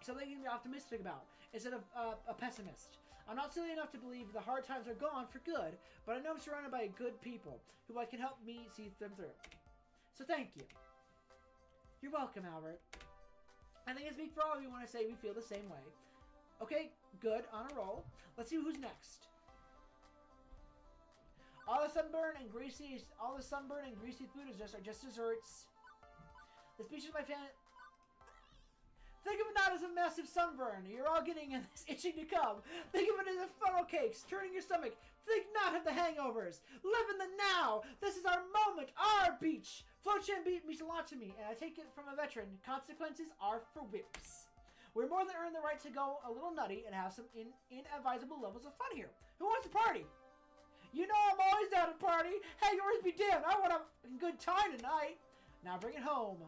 Something I can be optimistic about instead of a pessimist. I'm not silly enough to believe the hard times are gone for good, but I know I'm surrounded by good people who can help me see them through. So thank you. You're welcome, Albert. I think I speak for all of you when I say we feel the same way. Okay, good, on a roll. Let's see who's next. All the sunburn and greasy food are just desserts. The speech of my family. Think of it not as a massive sunburn. You're all getting this itching to come. Think of it as funnel cakes, turning your stomach. Think not of the hangovers. Live in the now. This is our moment, our beach. Flochan means a lot to me, and I take it from a veteran. Consequences are for whips. We're more than earned the right to go a little nutty and have some inadvisable levels of fun here. Who wants to party? You know I'm always down to party. Hangovers be damned. I want a good time tonight. Now bring it home.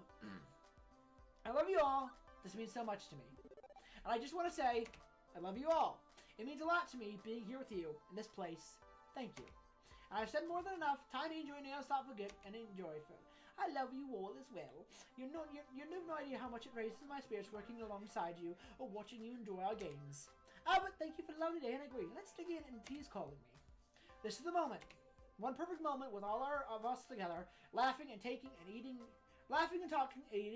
I love you all. This means so much to me. And I just want to say, I love you all. It means a lot to me being here with you in this place. Thank you. And I've said more than enough. Time to enjoy Neon Stop Forget and enjoy food. I love you all as well. You have no idea how much it raises my spirits working alongside you or watching you enjoy our games. Albert, thank you for the lovely day and I agree. Let's dig in and he's calling me. This is the moment. One perfect moment with all of us together, laughing and talking, eating,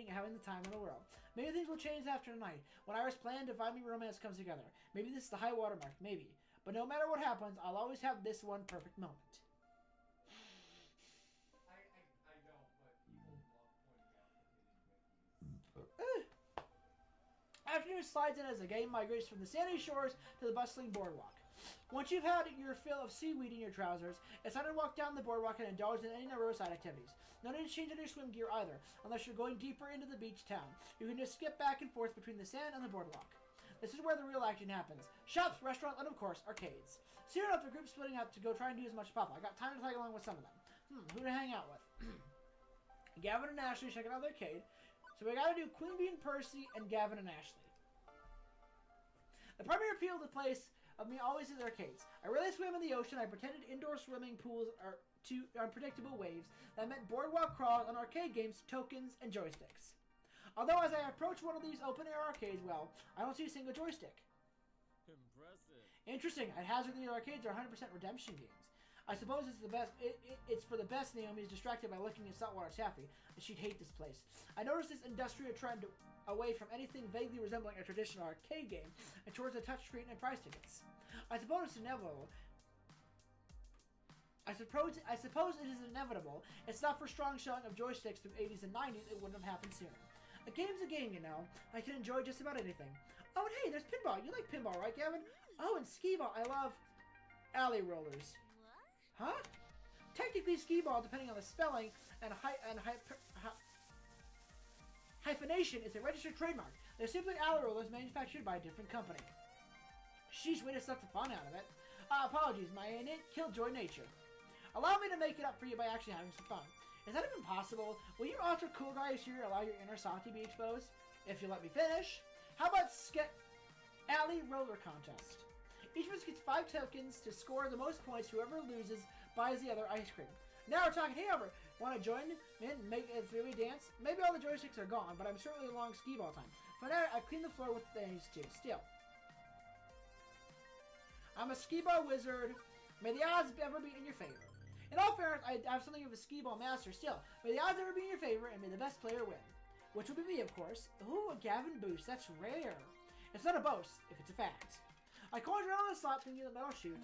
and having the time in the world. Maybe things will change after tonight, when Iris' plan to find me romance comes together. Maybe this is the high water mark, maybe. But no matter what happens, I'll always have this one perfect moment. I don't, but people love pointing out that hidden Wikis. afternoon slides in as the game migrates from the sandy shores to the bustling boardwalk. Once you've had your fill of seaweed in your trousers, it's time to walk down the boardwalk and indulge in any number of side activities. No need to change into your swim gear either, unless you're going deeper into the beach town. You can just skip back and forth between the sand and the boardwalk. This is where the real action happens. Shops, restaurants, and of course, arcades. Soon enough, the group's splitting up to go try and do as much as possible. I got time to tag along with some of them. Who to hang out with? Gavin and Ashley checking out the arcade. So we gotta do Queen Bee and Percy and Gavin and Ashley. The primary appeal of the place of me always is arcades. I really swim in the ocean. I pretended indoor swimming pools are to unpredictable waves that meant boardwalk crawls and arcade games, tokens, and joysticks. Although as I approach one of these open-air arcades, well, I don't see a single joystick. Impressive. Interesting. I'd hazard these arcades are 100% redemption games. I suppose it's the best. It's for the best. Naomi is distracted by looking at saltwater taffy, and she'd hate this place. I noticed this industrial trend away from anything vaguely resembling a traditional arcade game and towards a touchscreen and prize tickets. I suppose it's inevitable. I suppose it is inevitable. It's not for strong showing of joysticks from 80s and 90s. It wouldn't have happened sooner. A game's a game, you know. I can enjoy just about anything. Oh, and hey, there's pinball. You like pinball, right, Gavin? Oh, and skee-ball. I love alley rollers. What? Huh? Technically, skee-ball, depending on the spelling and hyphenation, is a registered trademark. They're simply alley rollers manufactured by a different company. Sheesh, way to suck the fun out of it. Apologies, my innate killjoy nature. Allow me to make it up for you by actually having some fun. Is that even possible? Will your ultra cool guys here allow your inner Sati be exposed? If you let me finish. How about alley roller contest? Each of us gets 5 tokens to score the most points. Whoever loses buys the other ice cream. Now we're talking. Hey, over. Want to join in? Make a 3-way dance? Maybe all the joysticks are gone, but I'm certainly a long skee-ball time. For now, I clean the floor with these two. Still. I'm a skee-ball wizard. May the odds ever be in your favor. In all fairness, I have something of a skee-ball master. Still, may the odds ever be in your favor, and may the best player win. Which will be me, of course. Ooh, a Gavin boost. That's rare. It's not a boast, if it's a fact. I conjure on the slot thinking that I'll shoot.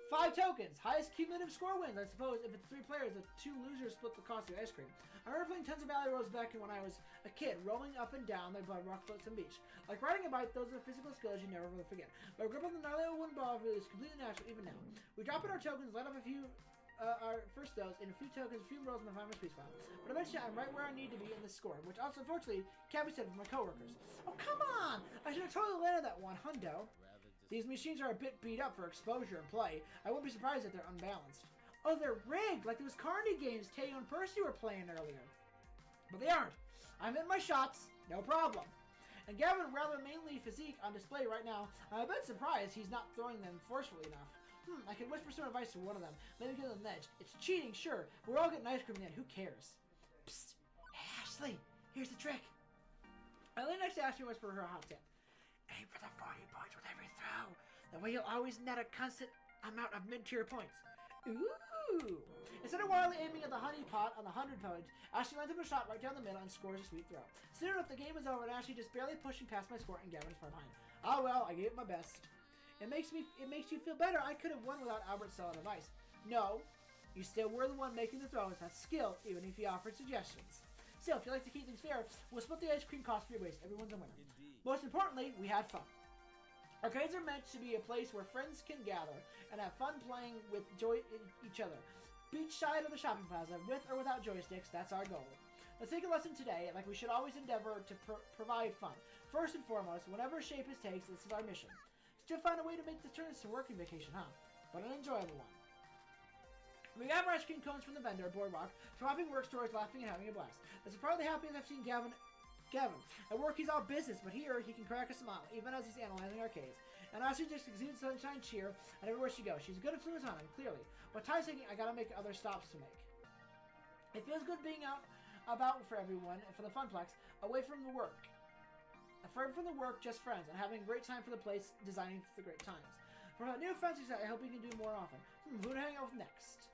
5 tokens. Highest cumulative score wins. I suppose if it's 3 players, the 2 losers split the cost of the ice cream. I remember playing tons of alley rolls back when I was a kid, rolling up and down the boardwalk, floats, and beach. Like riding a bike, those are physical skills you never really forget. My grip on the gnarly old wooden ball is completely natural even now. We drop in our tokens, light up a few our first dose, in a few tokens, a few rolls, and the final sweet spot. But eventually, I'm right where I need to be in the score, which also, unfortunately, can't be said for my coworkers. Oh, come on! I should have totally landed that one, hundo. These machines are a bit beat up for exposure and play. I wouldn't be surprised if they're unbalanced. Oh, they're rigged, like those Carney games Teo and Percy were playing earlier. But they aren't. I'm in my shots, no problem. And Gavin, rather mainly physique on display right now, I'm a bit surprised he's not throwing them forcefully enough. I can whisper some advice to one of them, maybe give them an edge. It's cheating, sure, but we're all getting ice cream in the end, who cares? Psst! Hey, Ashley, here's the trick. I lean next to Ashley and whisper her hot tip. Aim for the 40 points with every throw. That way you'll always net a constant amount of mid-tier points. Ooh! Instead of wildly aiming at the honey pot on the 100 points, Ashley lines up a shot right down the middle and scores a sweet throw. Soon enough, the game is over and Ashley just barely pushing past my score and Gavin's far behind. Oh well, I gave it my best. It makes you feel better. I could have won without Albert's solid advice. No, you still were the one making the throws. That's skill, even if you offered suggestions. Still, if you like to keep things fair, we'll split the ice cream cost for your waste. Everyone's a winner. Indeed. Most importantly, we had fun. Arcades are meant to be a place where friends can gather and have fun playing with each other. Beachside or the shopping plaza, with or without joysticks, that's our goal. Let's take a lesson today, like we should always endeavor to provide fun. First and foremost, whatever shape it takes, this is our mission. Still find a way to make the turns to working vacation, huh? But an enjoyable one. We got our ice cream cones from the vendor, boardwalk, swapping work stores, laughing and having a blast. This is probably the happiest I've seen Gavin. At work he's all business, but here he can crack a smile, even as he's analyzing arcades. And Ashley just exudes sunshine cheer, and everywhere she goes. She's a good influence on him, clearly. But Ty's thinking, I gotta make other stops to make. It feels good being out about for everyone, and for the funplex, away from the work. Afraid from the work, just friends, and having a great time for the place, designing for the great times. For a new fancy set, I hope we can do more often. Who to hang out with next?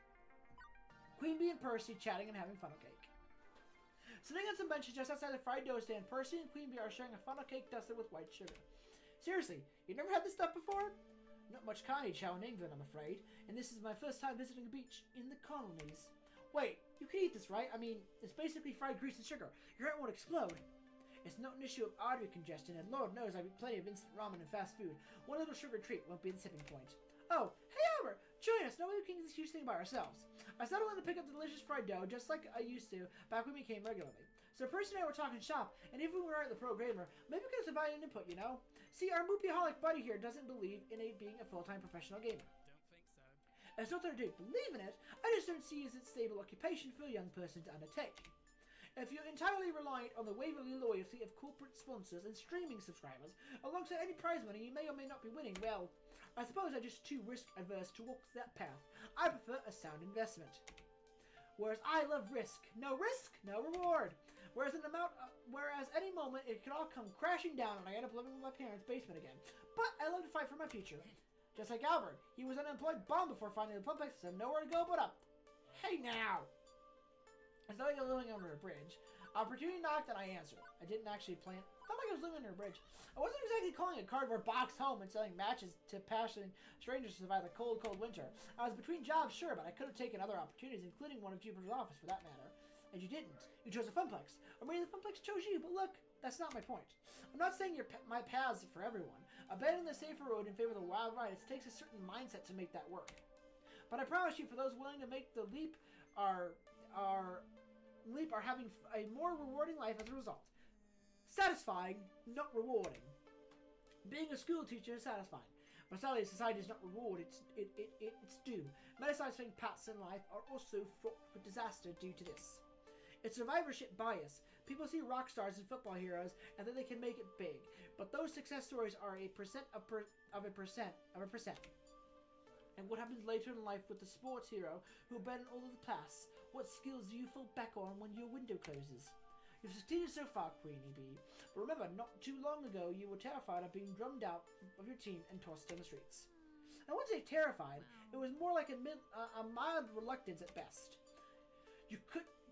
Queen Bee and Percy chatting and having funnel cake. Sitting on some benches just outside the fried dough stand, Percy and Queen Bee are sharing a funnel cake dusted with white sugar. Seriously, you never had this stuff before? Not much carnage out in England, I'm afraid, and this is my first time visiting a beach in the colonies. Wait, you can eat this, right? I mean, it's basically fried grease and sugar. Your heart won't explode. It's not an issue of artery congestion, and Lord knows I've eaten plenty of instant ramen and fast food. One little sugar treat won't be the tipping point. Oh, hey Albert! Join us! Nobody can do this huge thing by ourselves. I settled in to pick up the delicious fried dough just like I used to back when we came regularly. So Percy and I were talking shop, and if we were at the pro gamer, maybe we could have provided input, you know? See, our Moopyaholic buddy here doesn't believe in being a full-time professional gamer. Don't think so. It's not that I don't believe in it, I just don't see it as a stable occupation for a young person to undertake. If you're entirely reliant on the waverly loyalty of corporate sponsors and streaming subscribers, alongside any prize money you may or may not be winning, well, I suppose I'm just too risk-averse to walk that path. I prefer a sound investment. Whereas I love risk. No risk, no reward. Whereas any moment it could all come crashing down and I end up living in my parents' basement again. But I love to fight for my future. Just like Albert, he was unemployed bomb before finding the Pumplex and nowhere to go but up. Hey now! It's not like I was living under a bridge. Opportunity knocked and I answered. I didn't actually plan. Not like I was living under a bridge. I wasn't exactly calling a cardboard box home and selling matches to passionate strangers to survive the cold, cold winter. I was between jobs, sure, but I could have taken other opportunities, including one of Jupiter's office for that matter. And you didn't. You chose a Funplex. Or maybe the Funplex chose you, but look, that's not my point. I'm not saying my paths for everyone. Abandoning the safer road in favor of the wild ride, it takes a certain mindset to make that work. But I promise you, for those willing to make the leap, are having a more rewarding life as a result. Satisfying, not rewarding. Being a school teacher is satisfying, but sadly society does not reward its due. Many satisfying paths in life are also fraught with disaster due to this. It's survivorship bias. People see rock stars and football heroes and think they can make it big, but those success stories are a percent of a percent. And what happens later in life with the sports hero who abandoned all of the past? What skills do you fall back on when your window closes? You've succeeded so far, Queenie Bee, but remember, not too long ago you were terrified of being drummed out of your team and tossed down the streets. I wouldn't say terrified, it was more like a mild reluctance at best.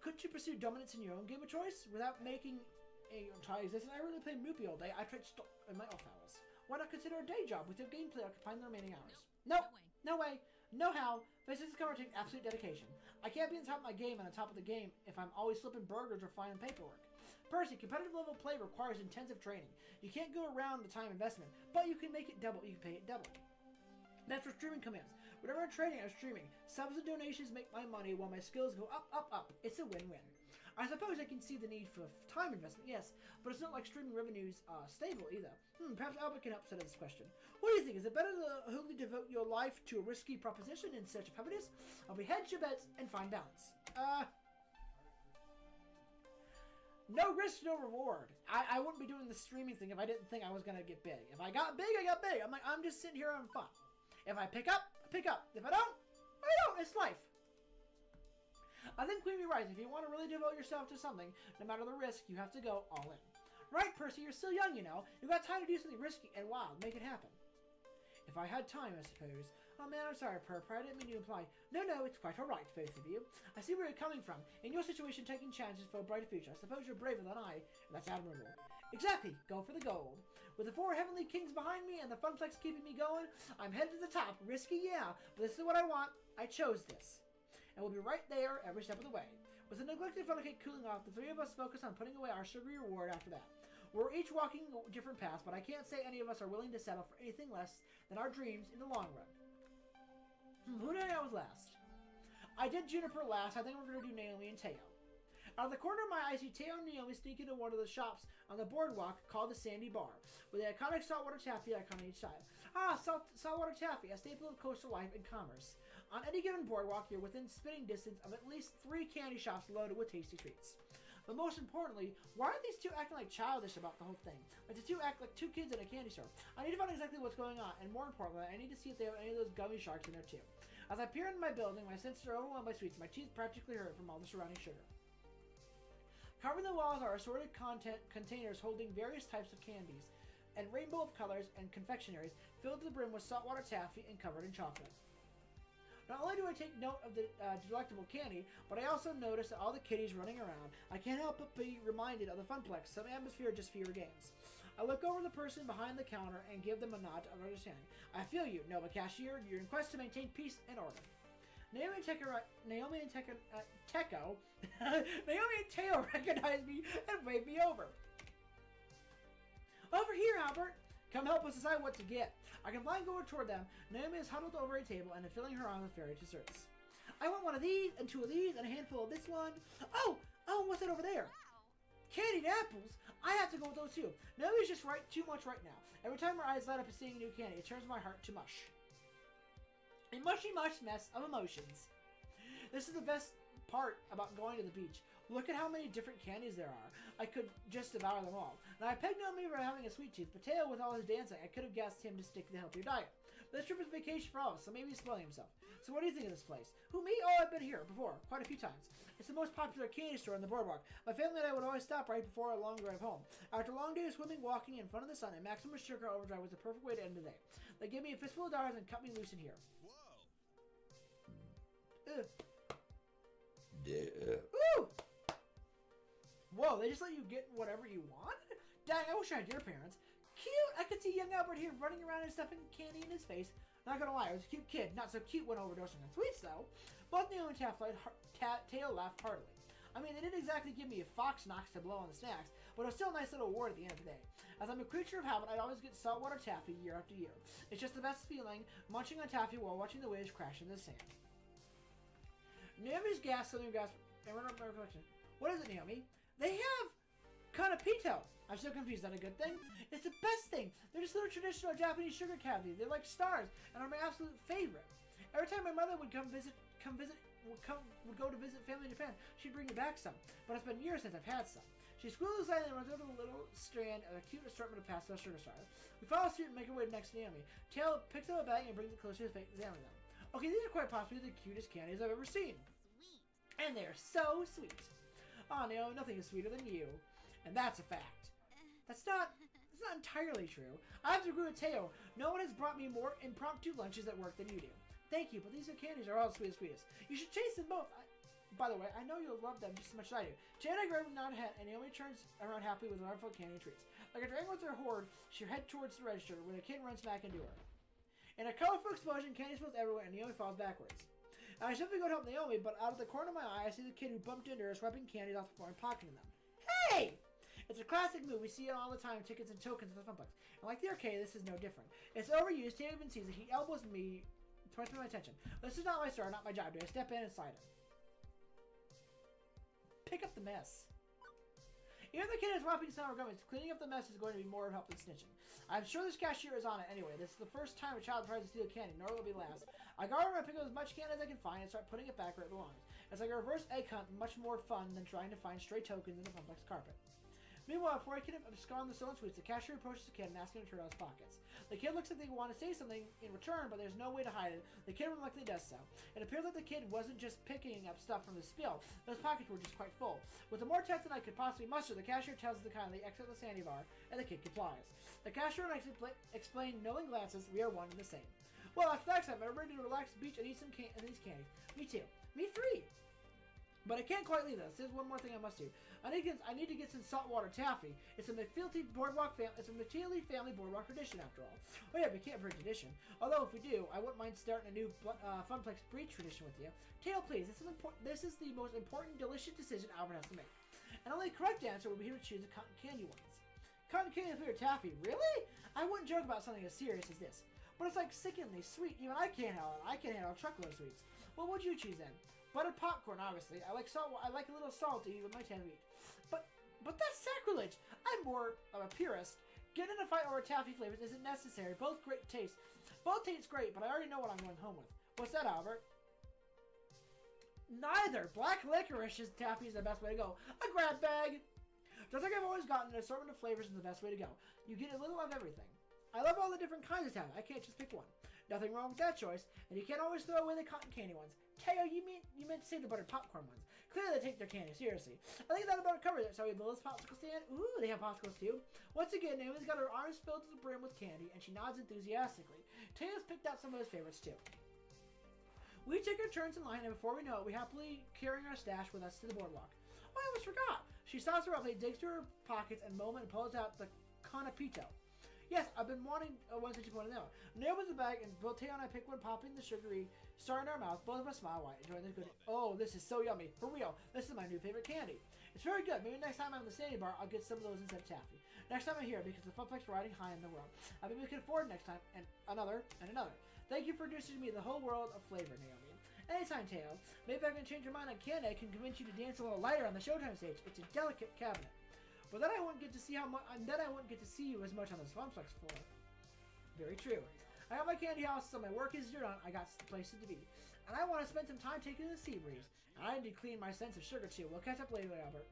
Couldn't you pursue dominance in your own game of choice without making a entire existence? I really play Moopy all day. I tried to stop in my off hours. Why not consider a day job with your gameplay occupying the remaining hours? Nope. No way. No how. This is going to take absolute dedication. I can't be on top of my game and on top of the game if I'm always flipping burgers or finding paperwork. Percy, competitive level play requires intensive training. You can't go around the time investment, but you can make it double. You can pay it double. That's where streaming comes in. Whenever I'm training, I'm streaming. Subs and donations make my money while my skills go up, up, up. It's a win-win. I suppose I can see the need for time investment, yes, but it's not like streaming revenues are stable either. Perhaps Albert can help settle this question. What do you think? Is it better to wholly devote your life to a risky proposition in search of happiness, or we hedge your bets and find balance? No risk, no reward. I wouldn't be doing the streaming thing if I didn't think I was going to get big. If I got big, I got big. I'm just sitting here having fun. If I pick up, I pick up. If I don't, I don't. It's life. I think Queen Bee right. If you want to really devote yourself to something, no matter the risk, you have to go all in. Right, Percy, you're still young, you know. You've got time to do something risky and wild. Make it happen. If I had time, I suppose. Oh man, I'm sorry, Purr. I didn't mean to imply. No, it's quite alright, both of you. I see where you're coming from. In your situation, taking chances for a brighter future. I suppose you're braver than I, and that's admirable. Exactly. Go for the gold. With the 4 heavenly kings behind me and the Funplex keeping me going, I'm headed to the top. Risky, yeah, but this is what I want. I chose this. And we'll be right there every step of the way. With the neglected funnel cake cooling off, the 3 of us focus on putting away our sugary reward after that. We're each walking different paths, but I can't say any of us are willing to settle for anything less than our dreams in the long run. Who did I know was last? I did Juniper last. I think we're going to do Naomi and Teo. Out of the corner of my eye, I see Teo and Naomi sneak into one of the shops on the boardwalk called the Sandy Bar, with the iconic saltwater taffy icon on each side. Saltwater taffy, a staple of coastal life and commerce. On any given boardwalk, you're within spitting distance of at least 3 candy shops loaded with tasty treats. But most importantly, why are these two acting like childish about the whole thing? Like the two act like 2 kids in a candy store. I need to find exactly what's going on, and more importantly, I need to see if they have any of those gummy sharks in there too. As I peer into my building, my senses are overwhelmed by sweets. My teeth practically hurt from all the surrounding sugar. Covering the walls are assorted containers holding various types of candies, and rainbow of colors and confectionaries filled to the brim with saltwater taffy and covered in chocolate. Not only do I take note of the delectable candy, but I also notice that all the kiddies running around. I can't help but be reminded of the Funplex, some atmosphere, just fewer games. I look over the person behind the counter and give them a nod of understanding. I feel you, Nova Cashier. You're in quest to maintain peace and order. Naomi and Teo recognize me and wave me over. Over here, Albert! Come help us decide what to get. I can blind go toward them. Naomi is huddled over a table and filling her arms with fairy desserts. I want one of these, and 2 of these, and a handful of this one. Oh, what's that over there? Candied apples? I have to go with those too. Naomi's just too much right now. Every time her eyes light up at seeing new candy, it turns my heart to mush. A mushy mush mess of emotions. This is the best part about going to the beach. Look at how many different candies there are. I could just devour them all. Now, I pegged Naomi for having a sweet tooth, but Teo, with all his dancing, I could have guessed him to stick to the healthier diet. But this trip is a vacation for all of us, so maybe he's spoiling himself. So what do you think of this place? Who, me? Oh, I've been here before, quite a few times. It's the most popular candy store on the boardwalk. My family and I would always stop right before a long drive home. After a long day of swimming, walking in front of the sun, and maximum sugar overdrive was the perfect way to end the day. They gave me a fistful of dollars and cut me loose in here. Ugh. Ooh! Whoa, they just let you get whatever you want? Dang, I wish I had your parents. Cute! I could see young Albert here running around and stuffing candy in his face. Not gonna lie, I was a cute kid. Not so cute when overdosing on sweets, though. Both Neo and Tail laughed heartily. I mean, they didn't exactly give me a fox knocks to blow on the snacks, but it was still a nice little award at the end of the day. As I'm a creature of habit, I'd always get saltwater taffy year after year. It's just the best feeling, munching on taffy while watching the waves crash into the sand. Naomi's gas, southern gas, and my recollection. What is it, Naomi? They have Kanapito. I'm so confused. Is that a good thing? It's the best thing. They're just little traditional Japanese sugar candy. They're like stars and are my absolute favorite. Every time my mother would go to visit family in Japan, she'd bring me back some. But it's been years since I've had some. She squeals inside and runs over a little strand of a cute assortment of pastel sugar stars. We follow suit and make our way next to Naomi. Tail picks up a bag and brings it closer to his face, examining them. Okay, these are quite possibly the cutest candies I've ever seen. Sweet. And they're so sweet. Oh, Neo, nothing is sweeter than you. And that's a fact. That's not entirely true. I have to agree with Teo. No one has brought me more impromptu lunches at work than you do. Thank you, but these candies are all the sweetest. You should taste them both. By the way, I know you'll love them just as much as I do. Jay and I grab a nod ahead, and Naomi turns around happily with an armful of candy and treats. Like a dragon with her hoard, she heads towards the register when a kid runs back into her. In a colorful explosion, candy spills everywhere, and Naomi falls backwards. I simply go to help Naomi, but out of the corner of my eye, I see the kid who bumped into her swiping candies off the floor and pocketing them. Hey! It's a classic move. We see it all the time, tickets and tokens at the Funplex. And like the arcade, this is no different. It's overused. Taylor even sees it. He elbows me twice my attention. This is not my store, not my job. Do I step in and slide him? Pick up the mess. Even the kid is wrapping some of our garments. Cleaning up the mess is going to be more help than snitching. I'm sure this cashier is on it anyway. This is the first time a child tries to steal candy, nor will it be last. I go over and pick up as much candy as I can find and start putting it back where it belongs. It's like a reverse egg hunt, much more fun than trying to find stray tokens in the Funplex carpet. Meanwhile, before I can abscond the stolen sweets, the cashier approaches the kid and asks him to turn out his pockets. The kid looks like they want to say something in return, but there's no way to hide it. The kid reluctantly does so. It appears like the kid wasn't just picking up stuff from the spill. Those pockets were just quite full. With the more text than I could possibly muster, the cashier tells us to kindly exit the sandy bar, and the kid complies. The cashier and I explain, knowing glances, we are one and the same. Well, after that time, I'm ready to relax at the beach and eat some these candies. Me too. Me free. But I can't quite leave this. There's one more thing I must do. I need to get some saltwater taffy. It's a Matilde family boardwalk tradition, after all. Oh yeah, we can't break tradition. Although if we do, I wouldn't mind starting a new Funplex breed tradition with you. Tail, please. This is the most important, delicious decision Albert has to make. And only the correct answer will be here to choose the cotton candy ones. Cotton candy flavored taffy? Really? I wouldn't joke about something as serious as this. But it's like sickeningly sweet. Even I can't handle it. I can't handle a truckload of sweets. What would you choose then? Buttered popcorn, obviously. I like salt. I like a little salty with my taffy. But that's sacrilege. I'm more of a purist. Getting in a fight over taffy flavors isn't necessary. Both taste great, but I already know what I'm going home with. What's that, Albert? Neither. Black licorice's taffy is the best way to go. A grab bag. Just like I've always gotten, an assortment of flavors is the best way to go. You get a little of everything. I love all the different kinds of taffy. I can't just pick one. Nothing wrong with that choice, and you can't always throw away the cotton candy ones. Teo, you meant to say the buttered popcorn ones. Clearly they take their candy seriously. I think that about covers it. So we build this popsicle stand. Ooh, they have popsicles too. Once again, Naomi's got her arms filled to the brim with candy, and she nods enthusiastically. Teo's picked out some of his favorites too. We take our turns in line, and before we know it, we happily carrying our stash with us to the boardwalk. Oh, I almost forgot. She stops abruptly, digs through her pockets, and moment and pulls out the Kanapito. Yes, I've been wanting one that you want to know. Nail was the bag, and both Teo and I pick one, popping the sugary star in our mouth. Both of us smile wide, enjoying this good. Oh, this is so yummy. For real, this is my new favorite candy. It's very good. Maybe next time I'm in the Sandy Bar, I'll get some of those instead of taffy. Next time I'm here, because the Funplex riding high in the world. I mean, we can afford next time, and another, and another. Thank you for introducing me to the whole world of flavor, Naomi. Anytime, Teo. Maybe I can change your mind on candy. I can convince you to dance a little lighter on the Showtime stage. It's a delicate cabinet. But then I wouldn't get to see how much. Then I wouldn't get to see you as much on the Funplex floor. Very true. I got my candy house, so my work is done. I got places to be, and I want to spend some time taking the sea breeze. And I need to clean my sense of sugar too. We'll catch up later, Albert.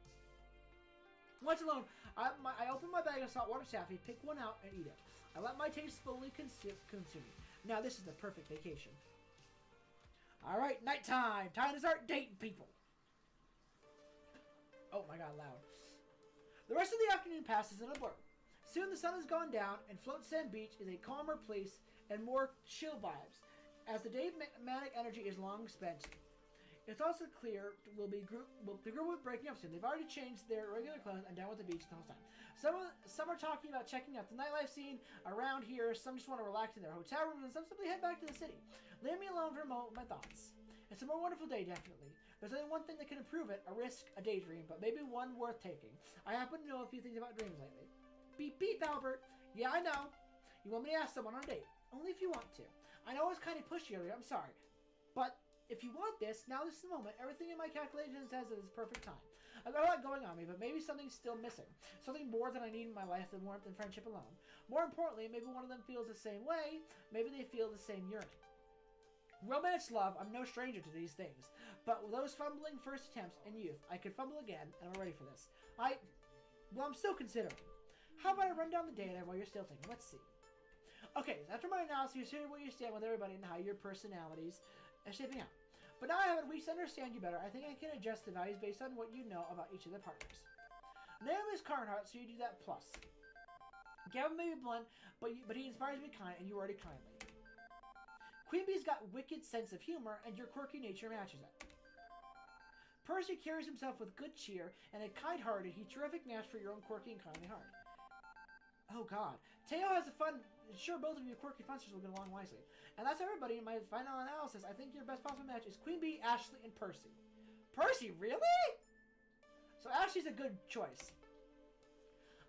Once alone, I open my bag of saltwater taffy, pick one out, and eat it. I let my taste fully consume me. Now this is the perfect vacation. All right, nighttime. Time to start dating people. Oh my God, loud. The rest of the afternoon passes in a blur. Soon the sun has gone down, and Float Sand Beach is a calmer place and more chill vibes, as the day manic energy is long spent. It's also clear the group will be breaking up soon. They've already changed their regular clothes and down with the beach the whole time. Some are talking about checking out the nightlife scene around here. Some just want to relax in their hotel rooms, and some simply head back to the city. Leave me alone for a moment with my thoughts. It's a more wonderful day, definitely. There's only one thing that can improve it, a risk, a daydream, but maybe one worth taking. I happen to know a few things about dreams lately. Beep beep, Albert. Yeah, I know. You want me to ask someone on a date. Only if you want to. I know I was kind of pushy earlier, I'm sorry. But if you want this, now this is the moment. Everything in my calculations says it is perfect time. I've got a lot going on me, but maybe something's still missing. Something more than I need in my life than warmth and friendship alone. More importantly, maybe one of them feels the same way. Maybe they feel the same yearning. Romance, love, I'm no stranger to these things. But with those fumbling first attempts in youth, I could fumble again, and I'm ready for this. I'm still considering. How about I run down the data while you're still thinking? Let's see. Okay, so after my analysis, you're seeing where you stand with everybody and how your personalities are shaping out. But now I have a week to understand you better. I think I can adjust the values based on what you know about each of the partners. Name is Carnhart, so you do that plus. Gavin may be blunt, but he inspires me kind, and you already kindly. Queen Bee's got wicked sense of humor, and your quirky nature matches it. Percy carries himself with good cheer, and a kind-hearted, he terrific match for your own quirky and kindly heart. Oh God. Teo has a fun. Sure, both of you quirky funsters will get along wisely. And that's everybody in my final analysis. I think your best possible match is Queen Bee, Ashley, and Percy. Percy, really? So Ashley's a good choice.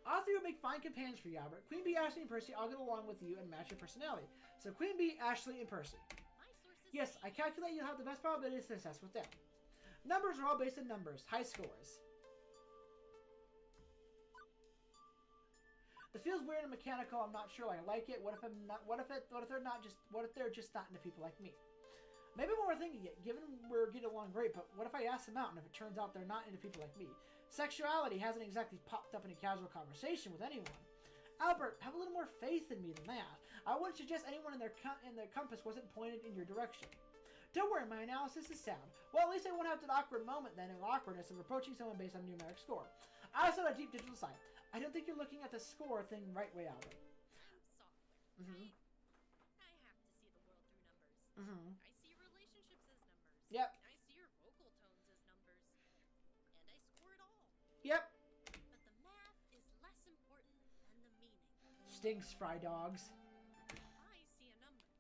All three would make fine companions for you, Albert. Queen Bee, Ashley, and Percy all get along with you and match your personality. So Queen Bee, Ashley, and Percy. My sources Yes, I calculate you'll have the best probability of success with them. Numbers are all based on numbers, high scores. It feels weird and mechanical. I'm not sure I like it. What if I'm not? What if they're not just? What if they're just not into people like me? Maybe one more thing yet. Given we're getting along great, but what if I ask them out and if it turns out they're not into people like me? Sexuality hasn't exactly popped up in a casual conversation with anyone. Albert, have a little more faith in me than that. I wouldn't suggest anyone in their compass wasn't pointed in your direction. Don't worry, my analysis is sound. Well, at least I won't have that awkward moment then of awkwardness of approaching someone based on a numeric score. I also have a deep digital side. I don't think you're looking at the score thing right way, Albert. I'm software, right? I have to see the world through numbers. Mm-hmm. I see relationships as numbers. Yep. I see your vocal tones as numbers. And I score it all. Yep. But the math is less important than the meaning. Stinks, fry dogs. I see a number.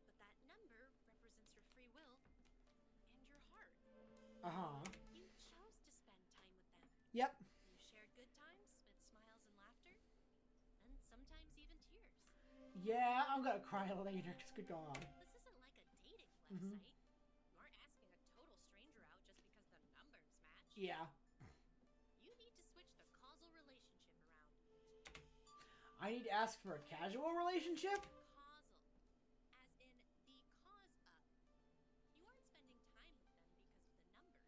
But that number represents your free will and your heart. Uh-huh. You chose to spend time with them. Yep. You shared good times with smiles and laughter, and sometimes even tears. Yeah, I'm gonna cry later, because good God. This isn't like a dating website. Mhm. You aren't asking a total stranger out just because the numbers match. Yeah. You need to switch the causal relationship around. I need to ask for a casual relationship? Causal, as in the cause of. You aren't spending time with them because of the numbers.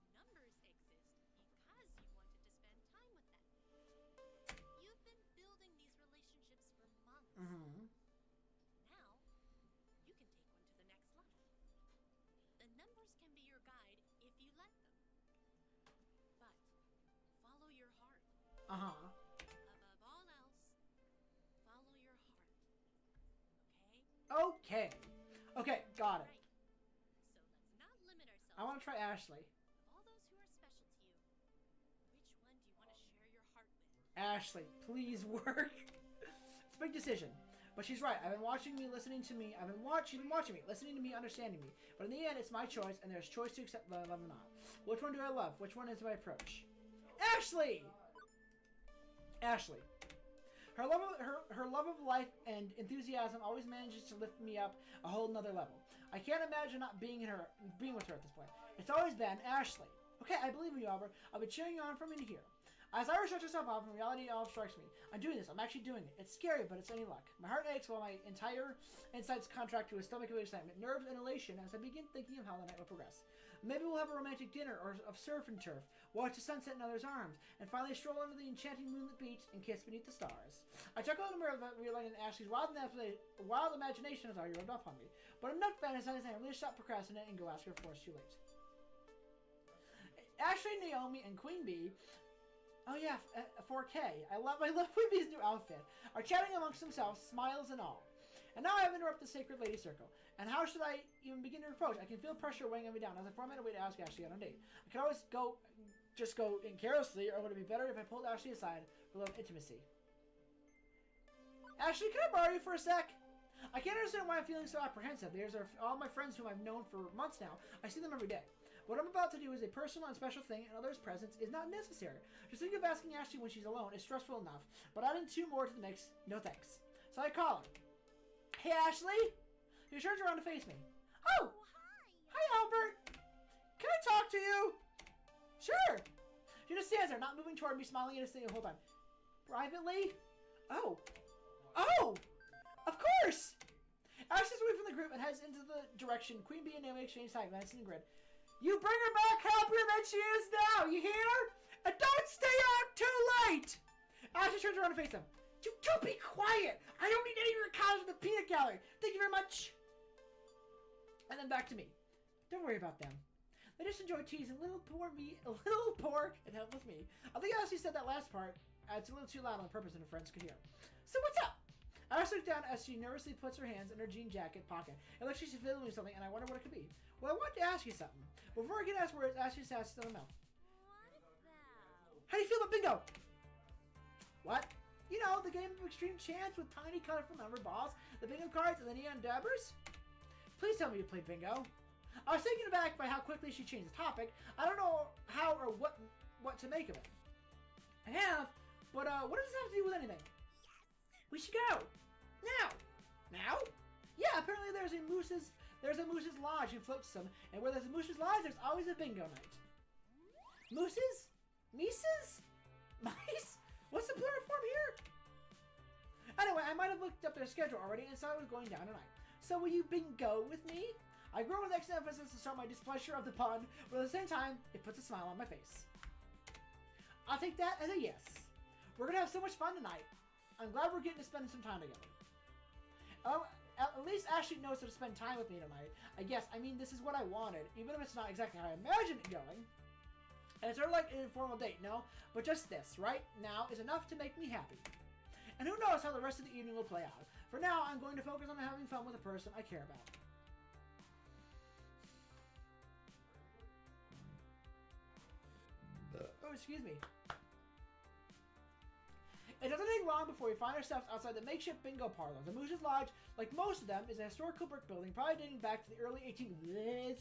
The numbers exist because you wanted to spend time with them. You've been building these relationships for months. Mm-hmm. Now, you can take one to the next level. The numbers can be your guide if you let them. But follow your heart. Uh-huh. Above all else, follow your heart. Okay? Okay. Okay, got it. Right. So let's not limit ourselves. I want to try Ashley. Of all those who are special to you, which one do you want to share your heart with? Ashley, please work. It's a big decision. But she's right. I've been watching me, listening to me. She's been watching me, listening to me, understanding me. But in the end, it's my choice, and there's choice to accept that I love or not. Which one do I love? Which one is my approach? Ashley! Ashley. Her love of life and enthusiasm always manages to lift me up a whole nother level. I can't imagine not being with her at this point. It's always been Ashley. Okay, I believe in you, Albert. I'll be cheering you on from in here. As I stretch myself off, and reality all strikes me. I'm doing this. I'm actually doing it. It's scary, but it's any luck. My heart aches while my entire insides contract to a stomach of excitement, nerves and elation as I begin thinking of how the night will progress. Maybe we'll have a romantic dinner or of surf and turf, watch the sunset in others' arms, and finally stroll under the enchanting moonlit beach and kiss beneath the stars. I chuckle in the mirror, realizing Ashley's wild imagination has already rubbed off on me. But enough fantasizing, I really stop procrastinating and go ask her before it's too late. Ashley, Naomi, and Queen Bee. Oh yeah, 4K. I love Queen Bee's new outfit. Are chatting amongst themselves, smiles and all. And now I have interrupted the sacred lady circle. And how should I even begin to approach? I can feel pressure weighing on me down. As I format a way to ask Ashley out on a date. I could always just go in carelessly, or would it be better if I pulled Ashley aside for a little intimacy? Ashley, can I borrow you for a sec? I can't understand why I'm feeling so apprehensive. There's all my friends whom I've known for months now. I see them every day. What I'm about to do is a personal and special thing, and others' presence is not necessary. Just think of asking Ashley when she's alone is stressful enough, but adding 2 more to the mix, no thanks. So I call her. Hey, Ashley? She turns around to face me. Oh! Hi, Albert! Can I talk to you? Sure! She just stands there, not moving toward me, smiling at us the whole time. Privately? Oh! Oh! Of course! Ashley's away from the group and heads into the direction Queen Bee and Naomi exchange side glances and grin. You bring her back happier than she is now, you hear? And don't stay out too late! Ashley turns around and faces him. You two be quiet! I don't need any of your cows in the peanut gallery! Thank you very much! And then back to me. Don't worry about them. They just enjoy teasing little poor and helpless me. I think Ashley said that last part. It's a little too loud on purpose and her friends could hear. So what's up? Ashley looks down as she nervously puts her hands in her jean jacket pocket. It looks like she's feeling something, and I wonder what it could be. Well, I wanted to ask you something. Before I can ask words, Ashley says to the mouth. How do you feel about bingo? What? You know, the game of extreme chance with tiny colorful number balls, the bingo cards, and the neon dabbers? Please tell me you played bingo. I was taken aback by how quickly she changed the topic. I don't know how or what to make of it. I have, but what does this have to do with anything? We should go. Now. Now? Yeah, apparently there's a moose's lodge in Flotsam, and where there's a moose's lodge, there's always a bingo night. Mooses? Mises? Mice? What's the plural form here? Anyway, I might have looked up their schedule already and saw it was going down tonight. So will you bingo with me? I grow with extra emphasis to show my displeasure of the pun, but at the same time, it puts a smile on my face. I'll take that as a yes. We're gonna have so much fun tonight. I'm glad we're getting to spend some time together. At least Ashley knows how to spend time with me tonight. I guess, I mean, this is what I wanted, even if it's not exactly how I imagined it going. And it's sort of like an informal date, no? But just this, right now, is enough to make me happy. And who knows how the rest of the evening will play out. For now, I'm going to focus on having fun with a person I care about. Oh, excuse me. It doesn't take long before we find ourselves outside the makeshift bingo parlor. The Moose's Lodge, like most of them, is a historical brick building, probably dating back to the early 1800s.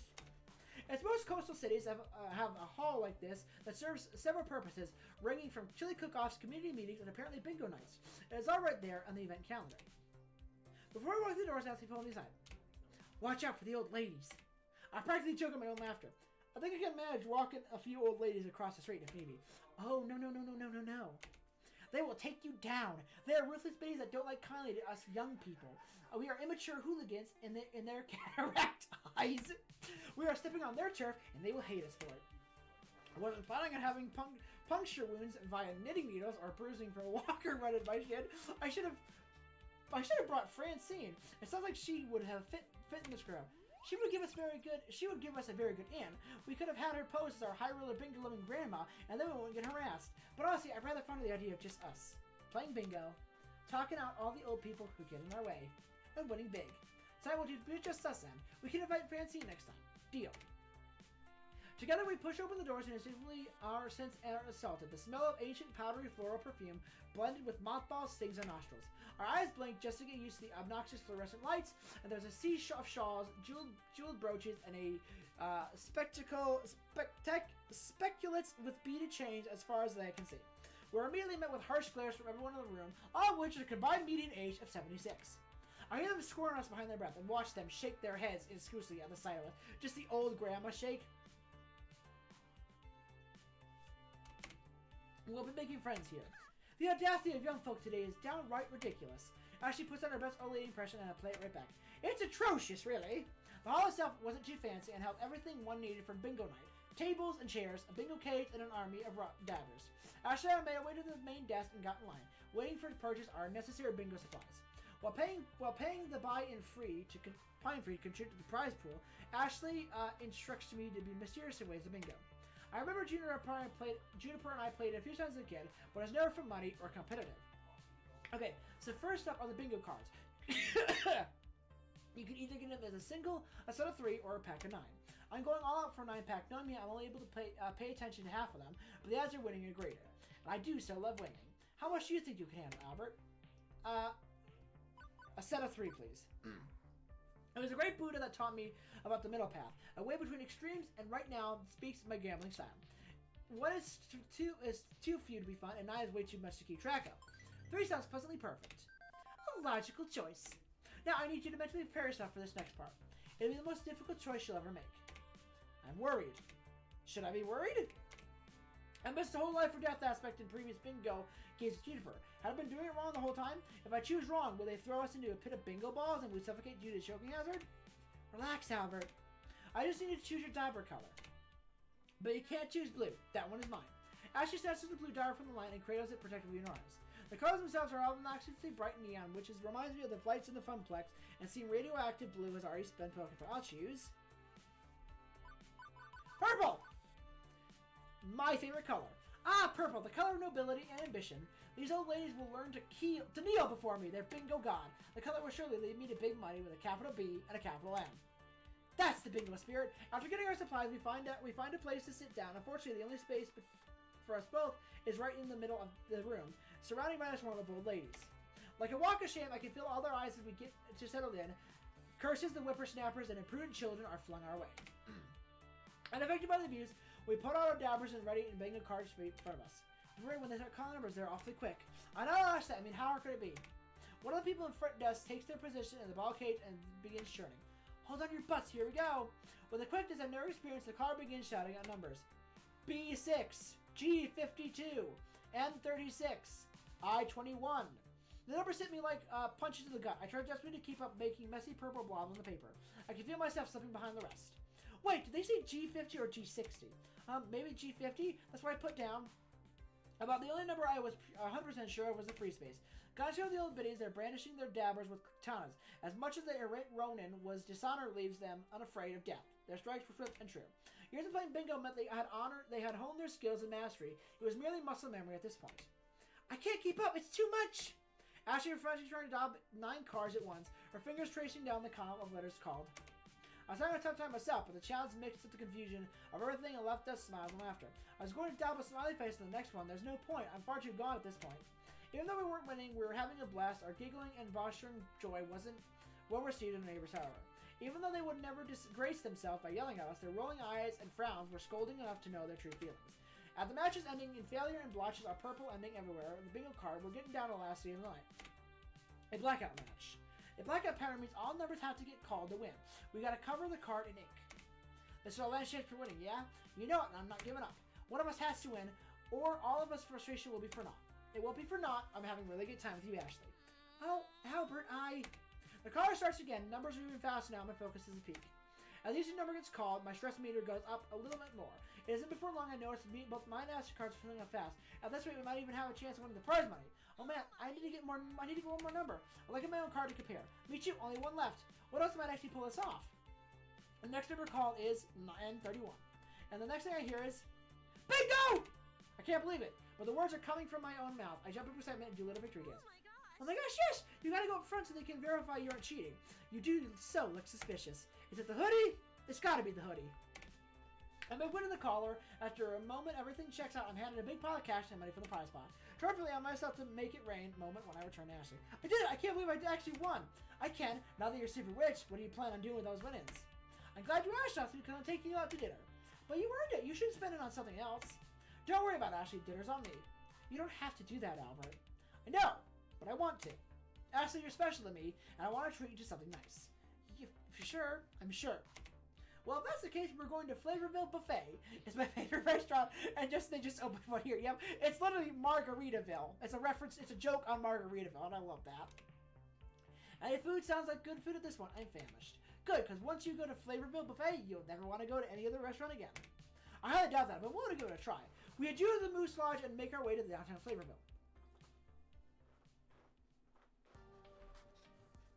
As most coastal cities have a hall like this that serves several purposes, ranging from chili cook-offs, community meetings, and apparently bingo nights. It is all right there on the event calendar. Before we walk through the doors, Nancy pulled me aside. Watch out for the old ladies. I practically choke on my own laughter. I think I can manage walking a few old ladies across the street if need be. Oh, no. They will take you down. They are ruthless babies that don't like kindly to us young people. We are immature hooligans in their cataract eyes. We are stepping on their turf, and they will hate us for it. I wasn't planning on having puncture wounds via knitting needles or bruising from a walker running my shin. I should have brought Francine. It sounds like she would have fit in this crowd. She would give us a very good in. We could have had her pose as our high roller bingo loving grandma, and then we wouldn't get harassed. But honestly, I'd rather fun with the idea of just us. Playing bingo, talking out all the old people who get in our way, and winning big. So I will do just us then. We can invite Francine next time. Deal. Together we push open the doors and instinctively our senses are assaulted. The smell of ancient powdery floral perfume blended with mothballs stings our nostrils. Our eyes blink just to get used to the obnoxious fluorescent lights, and there's a sea of shawls, jeweled brooches, and a speculates with beaded chains as far as they can see. We're immediately met with harsh glares from everyone in the room, all of which are a combined median age of 76. I hear them scoring us behind their breath and watch them shake their heads exclusively at the sight of us. Just the old grandma shake. We'll be making friends here. The audacity of young folk today is downright ridiculous. Ashley puts on her best old lady impression and I play it right back. It's atrocious, really. The hall itself wasn't too fancy and held everything one needed for bingo night. Tables and chairs, a bingo cage, and an army of dabbers. Ashley and I made our way to the main desk and got in line, waiting for to purchase our necessary bingo supplies. While paying the buy-in fee to contribute to the prize pool, Ashley instructs me to be mysterious in ways of bingo. I remember Juniper and I played a few times as a kid, but it was never for money or competitive. Okay, so first up are the bingo cards. You can either get them as a single, a set of 3, or a pack of 9. I'm going all out for a 9-pack, knowing me I'm only able to pay attention to half of them, but the odds of winning are greater. And I do so love winning. How much do you think you can handle, Albert? A set of 3, please. It was a great Buddha that taught me about the middle path, a way between extremes, and right now speaks my gambling style. What is too few to be fun, and 9 is way too much to keep track of. 3 sounds pleasantly perfect. A logical choice. Now I need you to mentally prepare yourself for this next part. It'll be the most difficult choice you'll ever make. I'm worried. Should I be worried? I missed the whole life or death aspect in previous bingo games with Juniper. Had I been doing it wrong the whole time? If I choose wrong, will they throw us into a pit of bingo balls and we suffocate due to choking hazard? Relax, Albert. I just need to choose your diaper color. But you can't choose blue. That one is mine. Ashley snatches the blue diaper from the line and cradles it protectively in her arms. The colors themselves are obnoxiously bright and neon, which reminds me of the flights in the Funplex, and seeing radioactive blue has already been spoken for. I'll choose purple! My favorite color. Ah, purple, the color of nobility and ambition. These old ladies will learn to kneel before me, their bingo god. The color will surely lead me to big money with a capital B and a capital M. That's the bingo spirit. After getting our supplies, we find a place to sit down. Unfortunately, the only space for us both is right in the middle of the room, surrounding by a swarm of old ladies. Like a walk of shame, I can feel all their eyes as we get to settled in. Curses, the whippersnappers, and imprudent children are flung our way. Unaffected by the abuse, we put out our dabbers and ready and bingo cards straight in front of us. When they start calling numbers, they're awfully quick. I know I asked that. I mean, how hard could it be? One of the people in front desk takes their position in the ball cage and begins churning. Hold on your butts, here we go. With a quickness I've never experienced, the car begins shouting out numbers. B6, G52, M36, I21. The numbers hit me like punches to the gut. I try desperately to keep up, making messy purple blobs on the paper. I can feel myself slipping behind the rest. Wait, did they say G50 or G60? Maybe G50? That's what I put down. About the only number I was 100% sure of was the free space. Guys show the old biddies, they're brandishing their dabbers with katanas. As much as the irate Ronin was dishonor leaves them unafraid of death. Their strikes were swift and true. Years of playing bingo meant they had honed their skills and mastery. It was merely muscle memory at this point. I can't keep up, it's too much! Ashley was frantically trying to dab 9 cards at once, her fingers tracing down the column of letters called. I was having a tough time myself, but the challenge mixed with the confusion of everything and left us smiles and laughter. I was going to dab a smiley face in the next one. There's no point. I'm far too gone at this point. Even though we weren't winning, we were having a blast. Our giggling and posturing joy wasn't well received in the neighbors, however. Even though they would never disgrace themselves by yelling at us, their rolling eyes and frowns were scolding enough to know their true feelings. At the matches ending in failure and blotches, our purple ending everywhere, the bingo card, we're getting down to the last scene of the night. A blackout match. A blackout pattern means all numbers have to get called to win. We gotta cover the card in ink. This is our last chance for winning, yeah? You know it, and I'm not giving up. One of us has to win, or all of us frustration will be for naught. It won't be for naught. I'm having a really good time with you, Ashley. Oh, Albert, The card starts again. Numbers are moving fast now. My focus is a peak. As each number gets called, my stress meter goes up a little bit more. It isn't before long I notice both mine and Ashley's cards are filling up fast. At this rate, we might even have a chance of winning the prize money. Oh man, I need to get one more number. I look at my own card to compare. Me too, only one left. What else might actually pull this off? The next number called is 931. And the next thing I hear is, bingo! I can't believe it, but the words are coming from my own mouth. I jump up with excitement and do a little victory dance. Oh my gosh, yes! You gotta go up front so they can verify you aren't cheating. You do so look suspicious. Is it the hoodie? It's gotta be the hoodie. And I'm a win in the collar. After a moment, everything checks out. I'm handed a big pile of cash and money for the prize pot. Triumphantly on myself to make it rain moment when I return to Ashley. I did it! I can't believe I actually won! I can. Now that you're super rich, what do you plan on doing with those winnings? I'm glad you asked us because I'm taking you out to dinner. But you earned it. You should spend it on something else. Don't worry about Ashley. Dinner's on me. You don't have to do that, Albert. I know, but I want to. Ashley, you're special to me, and I want to treat you to something nice. If you're sure, I'm sure. Well, if that's the case, we're going to Flavorville Buffet. It's my favorite restaurant, and they just opened one here. Yep, it's literally Margaritaville. It's a reference, it's a joke on Margaritaville, and I love that. And if food sounds like good food at this one, I'm famished. Good, because once you go to Flavorville Buffet, you'll never want to go to any other restaurant again. I highly doubt that, but we'll give it a try. We adieu to the Moose Lodge and make our way to the downtown Flavorville.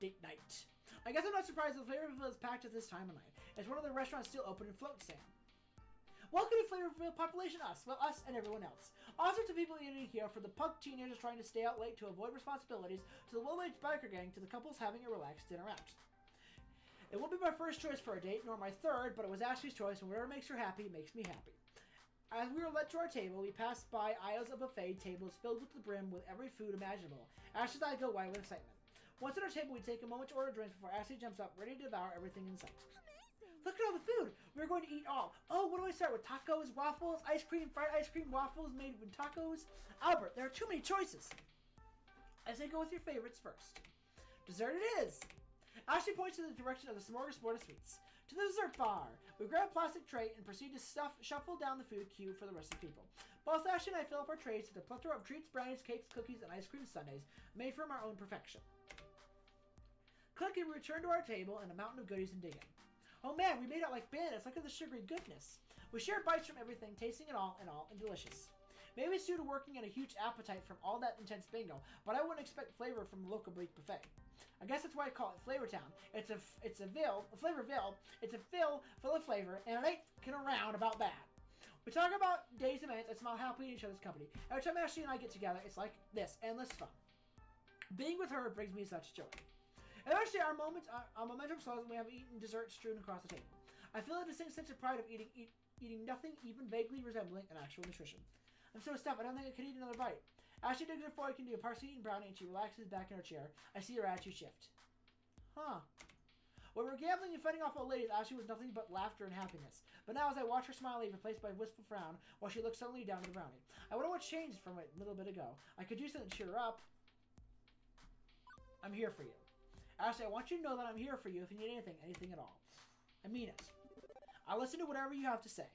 Date night. I guess I'm not surprised that Flavorville is packed at this time of night. It's one of the restaurants still open and float Sam. Welcome to Flavorville Population Us. Well, us and everyone else. All sorts of people eating here, from the punk teenagers trying to stay out late to avoid responsibilities, to the well-aged biker gang, to the couples having a relaxed dinner out. It won't be my first choice for a date, nor my third, but it was Ashley's choice, and whatever makes her happy makes me happy. As we were led to our table, we passed by aisles of buffet tables filled with the brim with every food imaginable. Ashley and I go wide with excitement. Once at our table, we take a moment to order drinks before Ashley jumps up, ready to devour everything in sight. Look at all the food! We're going to eat all. Oh, what do I start with? Tacos, waffles, ice cream, fried ice cream, waffles made with tacos? Albert, there are too many choices. I say go with your favorites first. Dessert it is! Ashley points to the direction of the smorgasbord of sweets. To the dessert bar! We grab a plastic tray and proceed to shuffle down the food queue for the rest of the people. Both Ashley and I fill up our trays with a plethora of treats, brownies, cakes, cookies, and ice cream sundaes made from our own perfection. Clicking, we return to our table and a mountain of goodies and dig in. Oh man, we made out like bandits. Look at the sugary goodness. We shared bites from everything, tasting it all, and delicious. Maybe it's due to working at a huge appetite from all that intense bingo, but I wouldn't expect flavor from the local Greek buffet. I guess that's why I call it Flavor Town. It's a Flavorville. It's a fill full of flavor, and it ain't kidding around about that. We talk about days and events and smile happily in each other's company. Every time Ashley and I get together, it's like this, endless fun. Being with her brings me such joy. Eventually, our momentum slows and we have eaten dessert strewn across the table. I feel a distinct sense of pride of eating nothing even vaguely resembling an actual nutrition. I'm so stuffed, I don't think I could eat another bite. Ashley digs her fork into a partially eaten brownie and she relaxes back in her chair. I see her attitude shift. Huh. When we were gambling and fighting off old ladies, Ashley was nothing but laughter and happiness. But now as I watch her smile leave, replaced by a wistful frown, while she looks suddenly down at the brownie. I wonder what changed from it a little bit ago. I could do something to cheer her up. I'm here for you. Ashley, I want you to know that I'm here for you if you need anything at all. I mean it. I'll listen to whatever you have to say.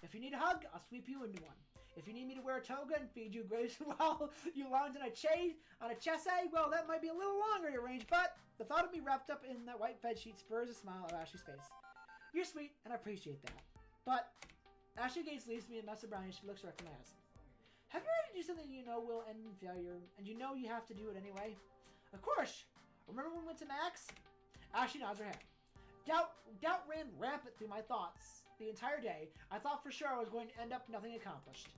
If you need a hug, I'll sweep you into one. If you need me to wear a toga and feed you gracefully while you lounge on a chaise, well, that might be a little longer to arrange, but the thought of me wrapped up in that white bed sheet spurs a smile on Ashley's face. You're sweet, and I appreciate that. But Ashley Gates leaves me a mess of brownie. She looks right at my ass. Have you ready to do something you know will end in failure, and you know you have to do it anyway? Of course. Remember when we went to Max? Ashley nods her head. Doubt ran rampant through my thoughts the entire day. I thought for sure I was going to end up nothing accomplished.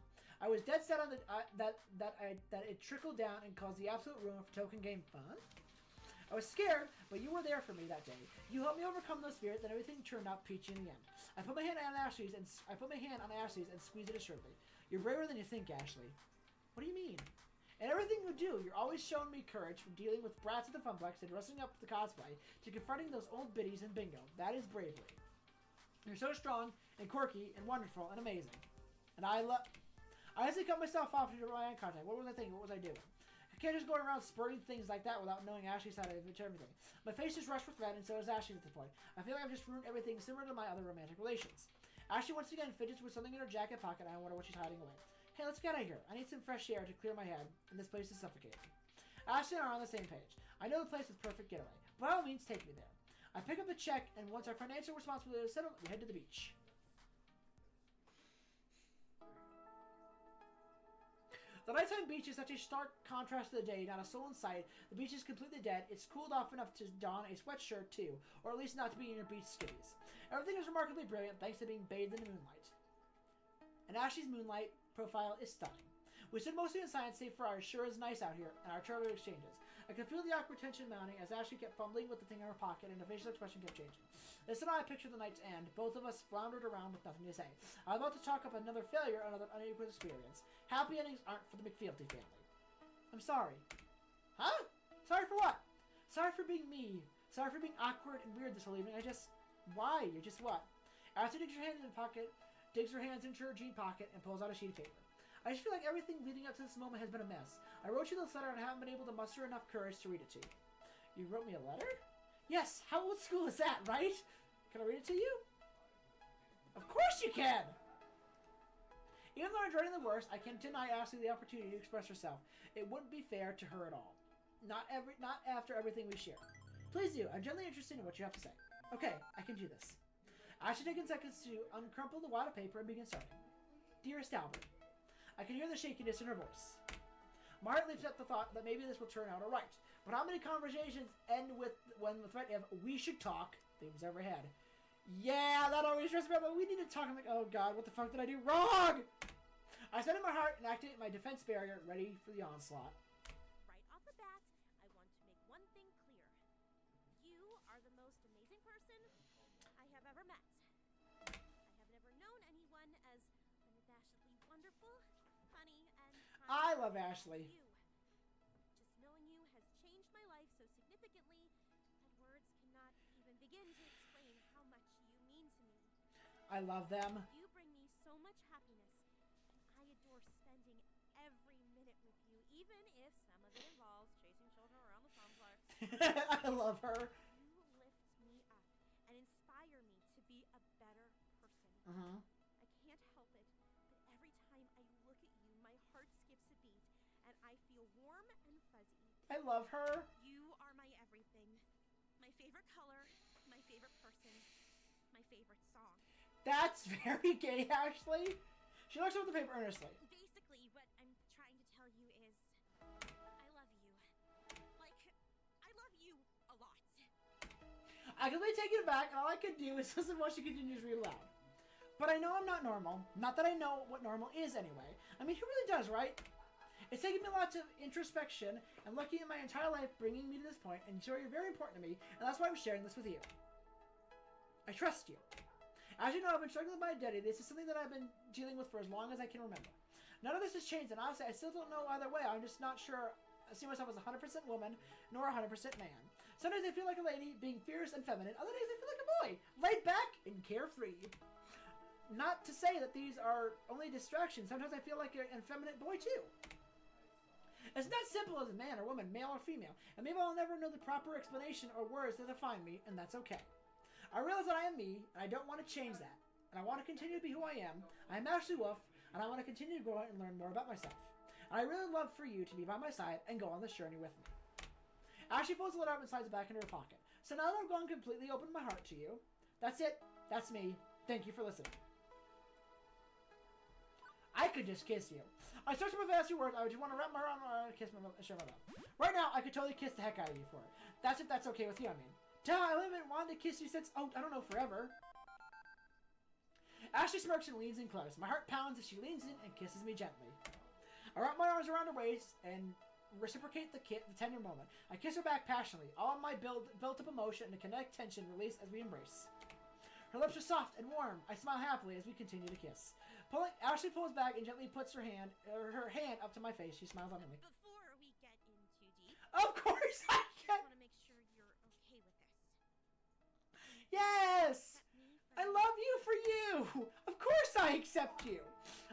I was dead set on that it trickled down and caused the absolute ruin for token game fun. I was scared, but you were there for me that day. You helped me overcome those fears, and everything turned out peachy in the end. I put my hand on Ashley's and squeezed it assuredly. You're braver than you think, Ashley. What do you mean? In everything you do, you're always showing me courage, from dealing with brats at the Funplex to dressing up the cosplay to confronting those old biddies in bingo. That is bravery. You're so strong and quirky and wonderful and amazing. And I actually cut myself off to my eye contact. What was I thinking? What was I doing? I can't just go around spurting things like that without knowing Ashley's side of everything. My face is rushed with red, and so is Ashley's at this point. I feel like I've just ruined everything similar to my other romantic relations. Ashley once again fidgets with something in her jacket pocket, and I wonder what she's hiding away. Hey, let's get out of here. I need some fresh air to clear my head, and this place is suffocating. Ashley and I are on the same page. I know the place is perfect getaway. By all means, take me there. I pick up the check, and once our financial responsibility is settled, we head to the beach. The nighttime beach is such a stark contrast to the day, not a soul in sight. The beach is completely dead. It's cooled off enough to don a sweatshirt, too, or at least not to be in your beach skivvies. Everything is remarkably brilliant thanks to being bathed in the moonlight. And Ashley's moonlight profile is stunning. We stood mostly in silence, save for our sure is nice out here and our charter exchanges. I could feel the awkward tension mounting as Ashley kept fumbling with the thing in her pocket and her facial expression kept changing. This and I pictured the night's end. Both of us floundered around with nothing to say. I was about to chalk up another failure, another unequal experience. Happy endings aren't for the McFealty family. I'm sorry. Huh? Sorry for what? Sorry for being me. Sorry for being awkward and weird this whole evening. Why? You're just what? Ashley digs her hands in her pocket, digs her hands into her jean pocket, and pulls out a sheet of paper. I just feel like everything leading up to this moment has been a mess. I wrote you this letter and I haven't been able to muster enough courage to read it to you. You wrote me a letter? Yes, how old school is that, right? Can I read it to you? Of course you can! Even though I'm dreading the worst, I can't deny Ashley the opportunity to express herself. It wouldn't be fair to her at all. Not after everything we share. Please do. I'm genuinely interested in what you have to say. Okay, I can do this. Ashley taken seconds to uncrumple the wad of paper and begin starting. Dearest Albert, I can hear the shakiness in her voice. My heart leaps at the thought that maybe this will turn out alright. But how many conversations end with when the threat of "we should talk" themes ever had? Yeah, that always stresses me out. We need to talk. I'm like, oh god, what the fuck did I do wrong? I set in my heart and activate my defense barrier, ready for the onslaught. Right off the bat, I want to make one thing clear. You are the most amazing person I have ever met. I have never known anyone as unabashedly wonderful, funny, and I love Ashley. you. Just knowing you has changed my life so significantly that words cannot even begin to explain how much you mean to me. I love them. You bring me so much happiness, and I adore spending every minute with you, even if some of it involves chasing children around the complex. I love her. You lift me up and inspire me to be a better person. Uh-huh. I can't help it, but every time I look at you, my heart skips a beat, and I feel warm and fuzzy. I love her. You are my everything. My favorite color, my favorite person, my favorite song. That's very gay, Ashley. She looks over the paper earnestly. Basically, what I'm trying to tell you is, I love you. Like, I love you a lot. I completely take it back, and all I can do is listen while she continues to read aloud. But I know I'm not normal. Not that I know what normal is, anyway. I mean, who really does, right? It's taken me lots of introspection and looking at my entire life, bringing me to this point, and so you're very important to me, and that's why I'm sharing this with you. I trust you. As you know, I've been struggling with my identity. This is something that I've been dealing with for as long as I can remember. None of this has changed, and honestly, I still don't know either way. I'm just not sure. I see myself as 100% woman, nor 100% man. Some days I feel like a lady, being fierce and feminine. Other days I feel like a boy, laid back and carefree. Not to say that these are only distractions. Sometimes I feel like an effeminate boy, too. It's not simple as a man or woman, male or female, and maybe I'll never know the proper explanation or words to define me, and that's okay. I realize that I am me, and I don't want to change that. And I want to continue to be who I am. I am Ashley Wolf, and I want to continue to grow and learn more about myself. And I really love for you to be by my side and go on this journey with me. Ashley folds the letter up and slides it back into her pocket. So now that I've gone completely open my heart to you, that's it. That's me. Thank you for listening. I could just kiss you. I searched my fancy words. I would just want to wrap my arm around and kiss my mouth and show my mouth. Right now, I could totally kiss the heck out of you for it. That's if that's okay with you, I mean. Duh, I haven't wanted to kiss you since, I don't know, forever. Ashley smirks and leans in close. My heart pounds as she leans in and kisses me gently. I wrap my arms around her waist and reciprocate the tender moment. I kiss her back passionately, all my built-up emotion and the kinetic tension released as we embrace. Her lips are soft and warm. I smile happily as we continue to kiss. Ashley pulls back and gently puts her hand up to my face. She smiles lovingly. Before we get in too deep, Of course I I can. want to make sure you're okay with this. Yes. Accept me for I me. love you for you. Of course I accept you.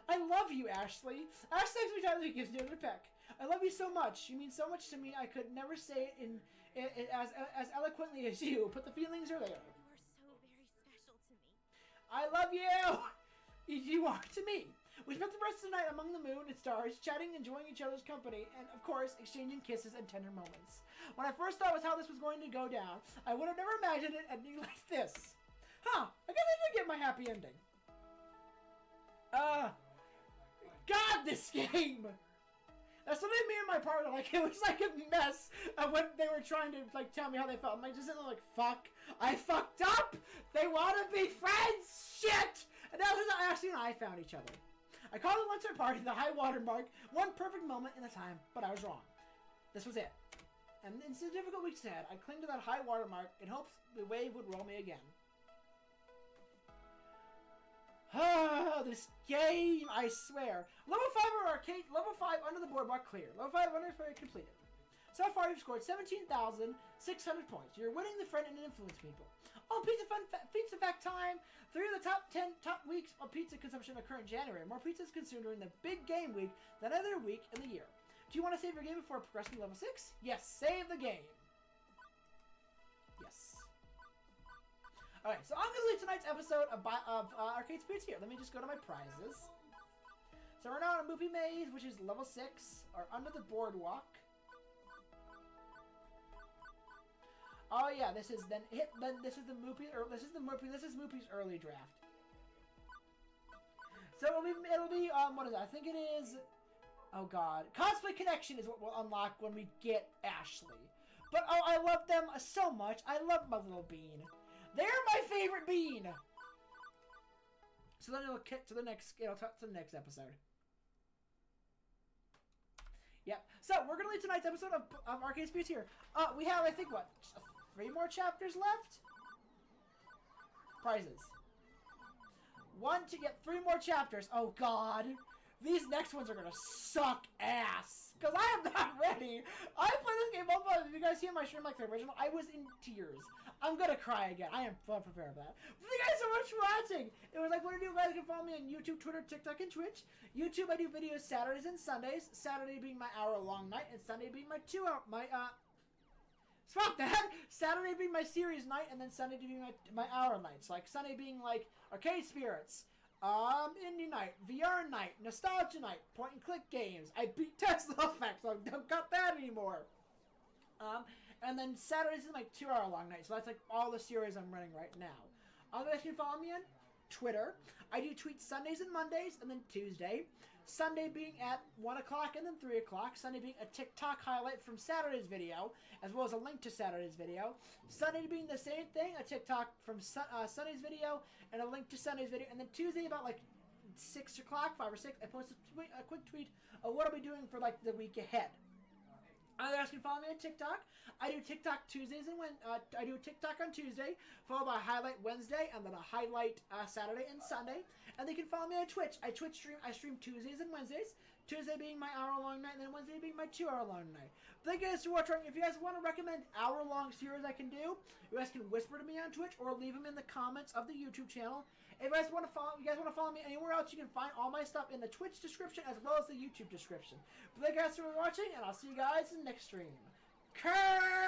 I love you, Ashley. Ashley takes me time and gives me a peck. I love you so much. You mean so much to me. I could never say it as eloquently as you, but the feelings are there. You are so very special to me. I love you. You are to me. We spent the rest of the night among the moon and stars, chatting, enjoying each other's company, and, of course, exchanging kisses and tender moments. When I first thought was how this was going to go down, I would have never imagined it ending like this. Huh, I guess I did get my happy ending. God, this game! That's something me and my partner, like, it was like a mess of when they were trying to, like, tell me how they felt. I'm like, just sitting there like, fuck, I fucked up! They want to be friends! Shit! And that was how Ashley and I found each other. I called it once our party the high water mark, one perfect moment in the time, but I was wrong. This was it. And in some difficult weeks ahead, I cling to that high watermark in hopes the wave would roll me again. Ah, this game, I swear. Level 5 or arcade, level 5 under the boardwalk clear. Level 5 under the boardwalk completed. So far, you've scored 17,600 points. You're winning the friend and influence people. Oh, pizza fact time! 3 of the top 10 weeks of pizza consumption occur in January. More pizza is consumed during the big game week than any other week in the year. Do you want to save your game before progressing to level 6? Yes, save the game. Yes. Alright, so I'm going to leave tonight's episode of Arcade Spirits here. Let me just go to my prizes. So we're now on a Moopy Maze, which is level 6, or under the boardwalk. Oh yeah, this is this is Moopy's early draft. So it'll be what is it? I think it is, oh god, Cosplay Connection is what we'll unlock when we get Ashley. But oh, I love them so much. I love my little bean. They're my favorite bean. So then it'll get to the next episode. Yep. So we're gonna leave tonight's episode of Arcade Spirits here. We have, I think, what, 3 more chapters left? Prizes. 3 more chapters. Oh god. These next ones are gonna suck ass. Because I am not ready. I played this game multiple times. If you guys see my stream like the original, I was in tears. I'm gonna cry again. I am well prepared for that. Thank you guys so much for watching. It was like, what do you guys can follow me on YouTube, Twitter, TikTok, and Twitch. YouTube, I do videos Saturdays and Sundays. Saturday being my hour-long night, and Sunday being my swap that! Saturday being my series night, and then Sunday being my hour nights. Like, Sunday being, like, Arcade Spirits, Indie Night, VR Night, Nostalgia Night, point-and-click games. I beat Tesla Effect, so I don't got that anymore. And then Saturdays is my 2-hour-long night, so that's, like, all the series I'm running right now. You guys can follow me on Twitter. I do tweet Sundays and Mondays, and then Tuesday. Sunday being at 1 o'clock and then 3 o'clock. Sunday being a TikTok highlight from Saturday's video, as well as a link to Saturday's video. Sunday being the same thing, a TikTok from Sunday's video, and a link to Sunday's video. And then Tuesday about like 6 o'clock, 5 or 6, I post a quick tweet of what I'll be doing for like the week ahead. You guys can follow me on TikTok. I do TikTok Tuesdays and I do TikTok on Tuesday, followed by a highlight Wednesday, and then a highlight Saturday and Sunday. And they can follow me on Twitch. I stream Tuesdays and Wednesdays. Tuesday being my hour-long night, and then Wednesday being my 2-hour-long night. Thank you guys for watching. If you guys want to recommend hour-long series I can do, you guys can whisper to me on Twitch or leave them in the comments of the YouTube channel. If you guys want to follow me anywhere else, you can find all my stuff in the Twitch description as well as the YouTube description. But thank you guys for watching, and I'll see you guys in the next stream. Curse!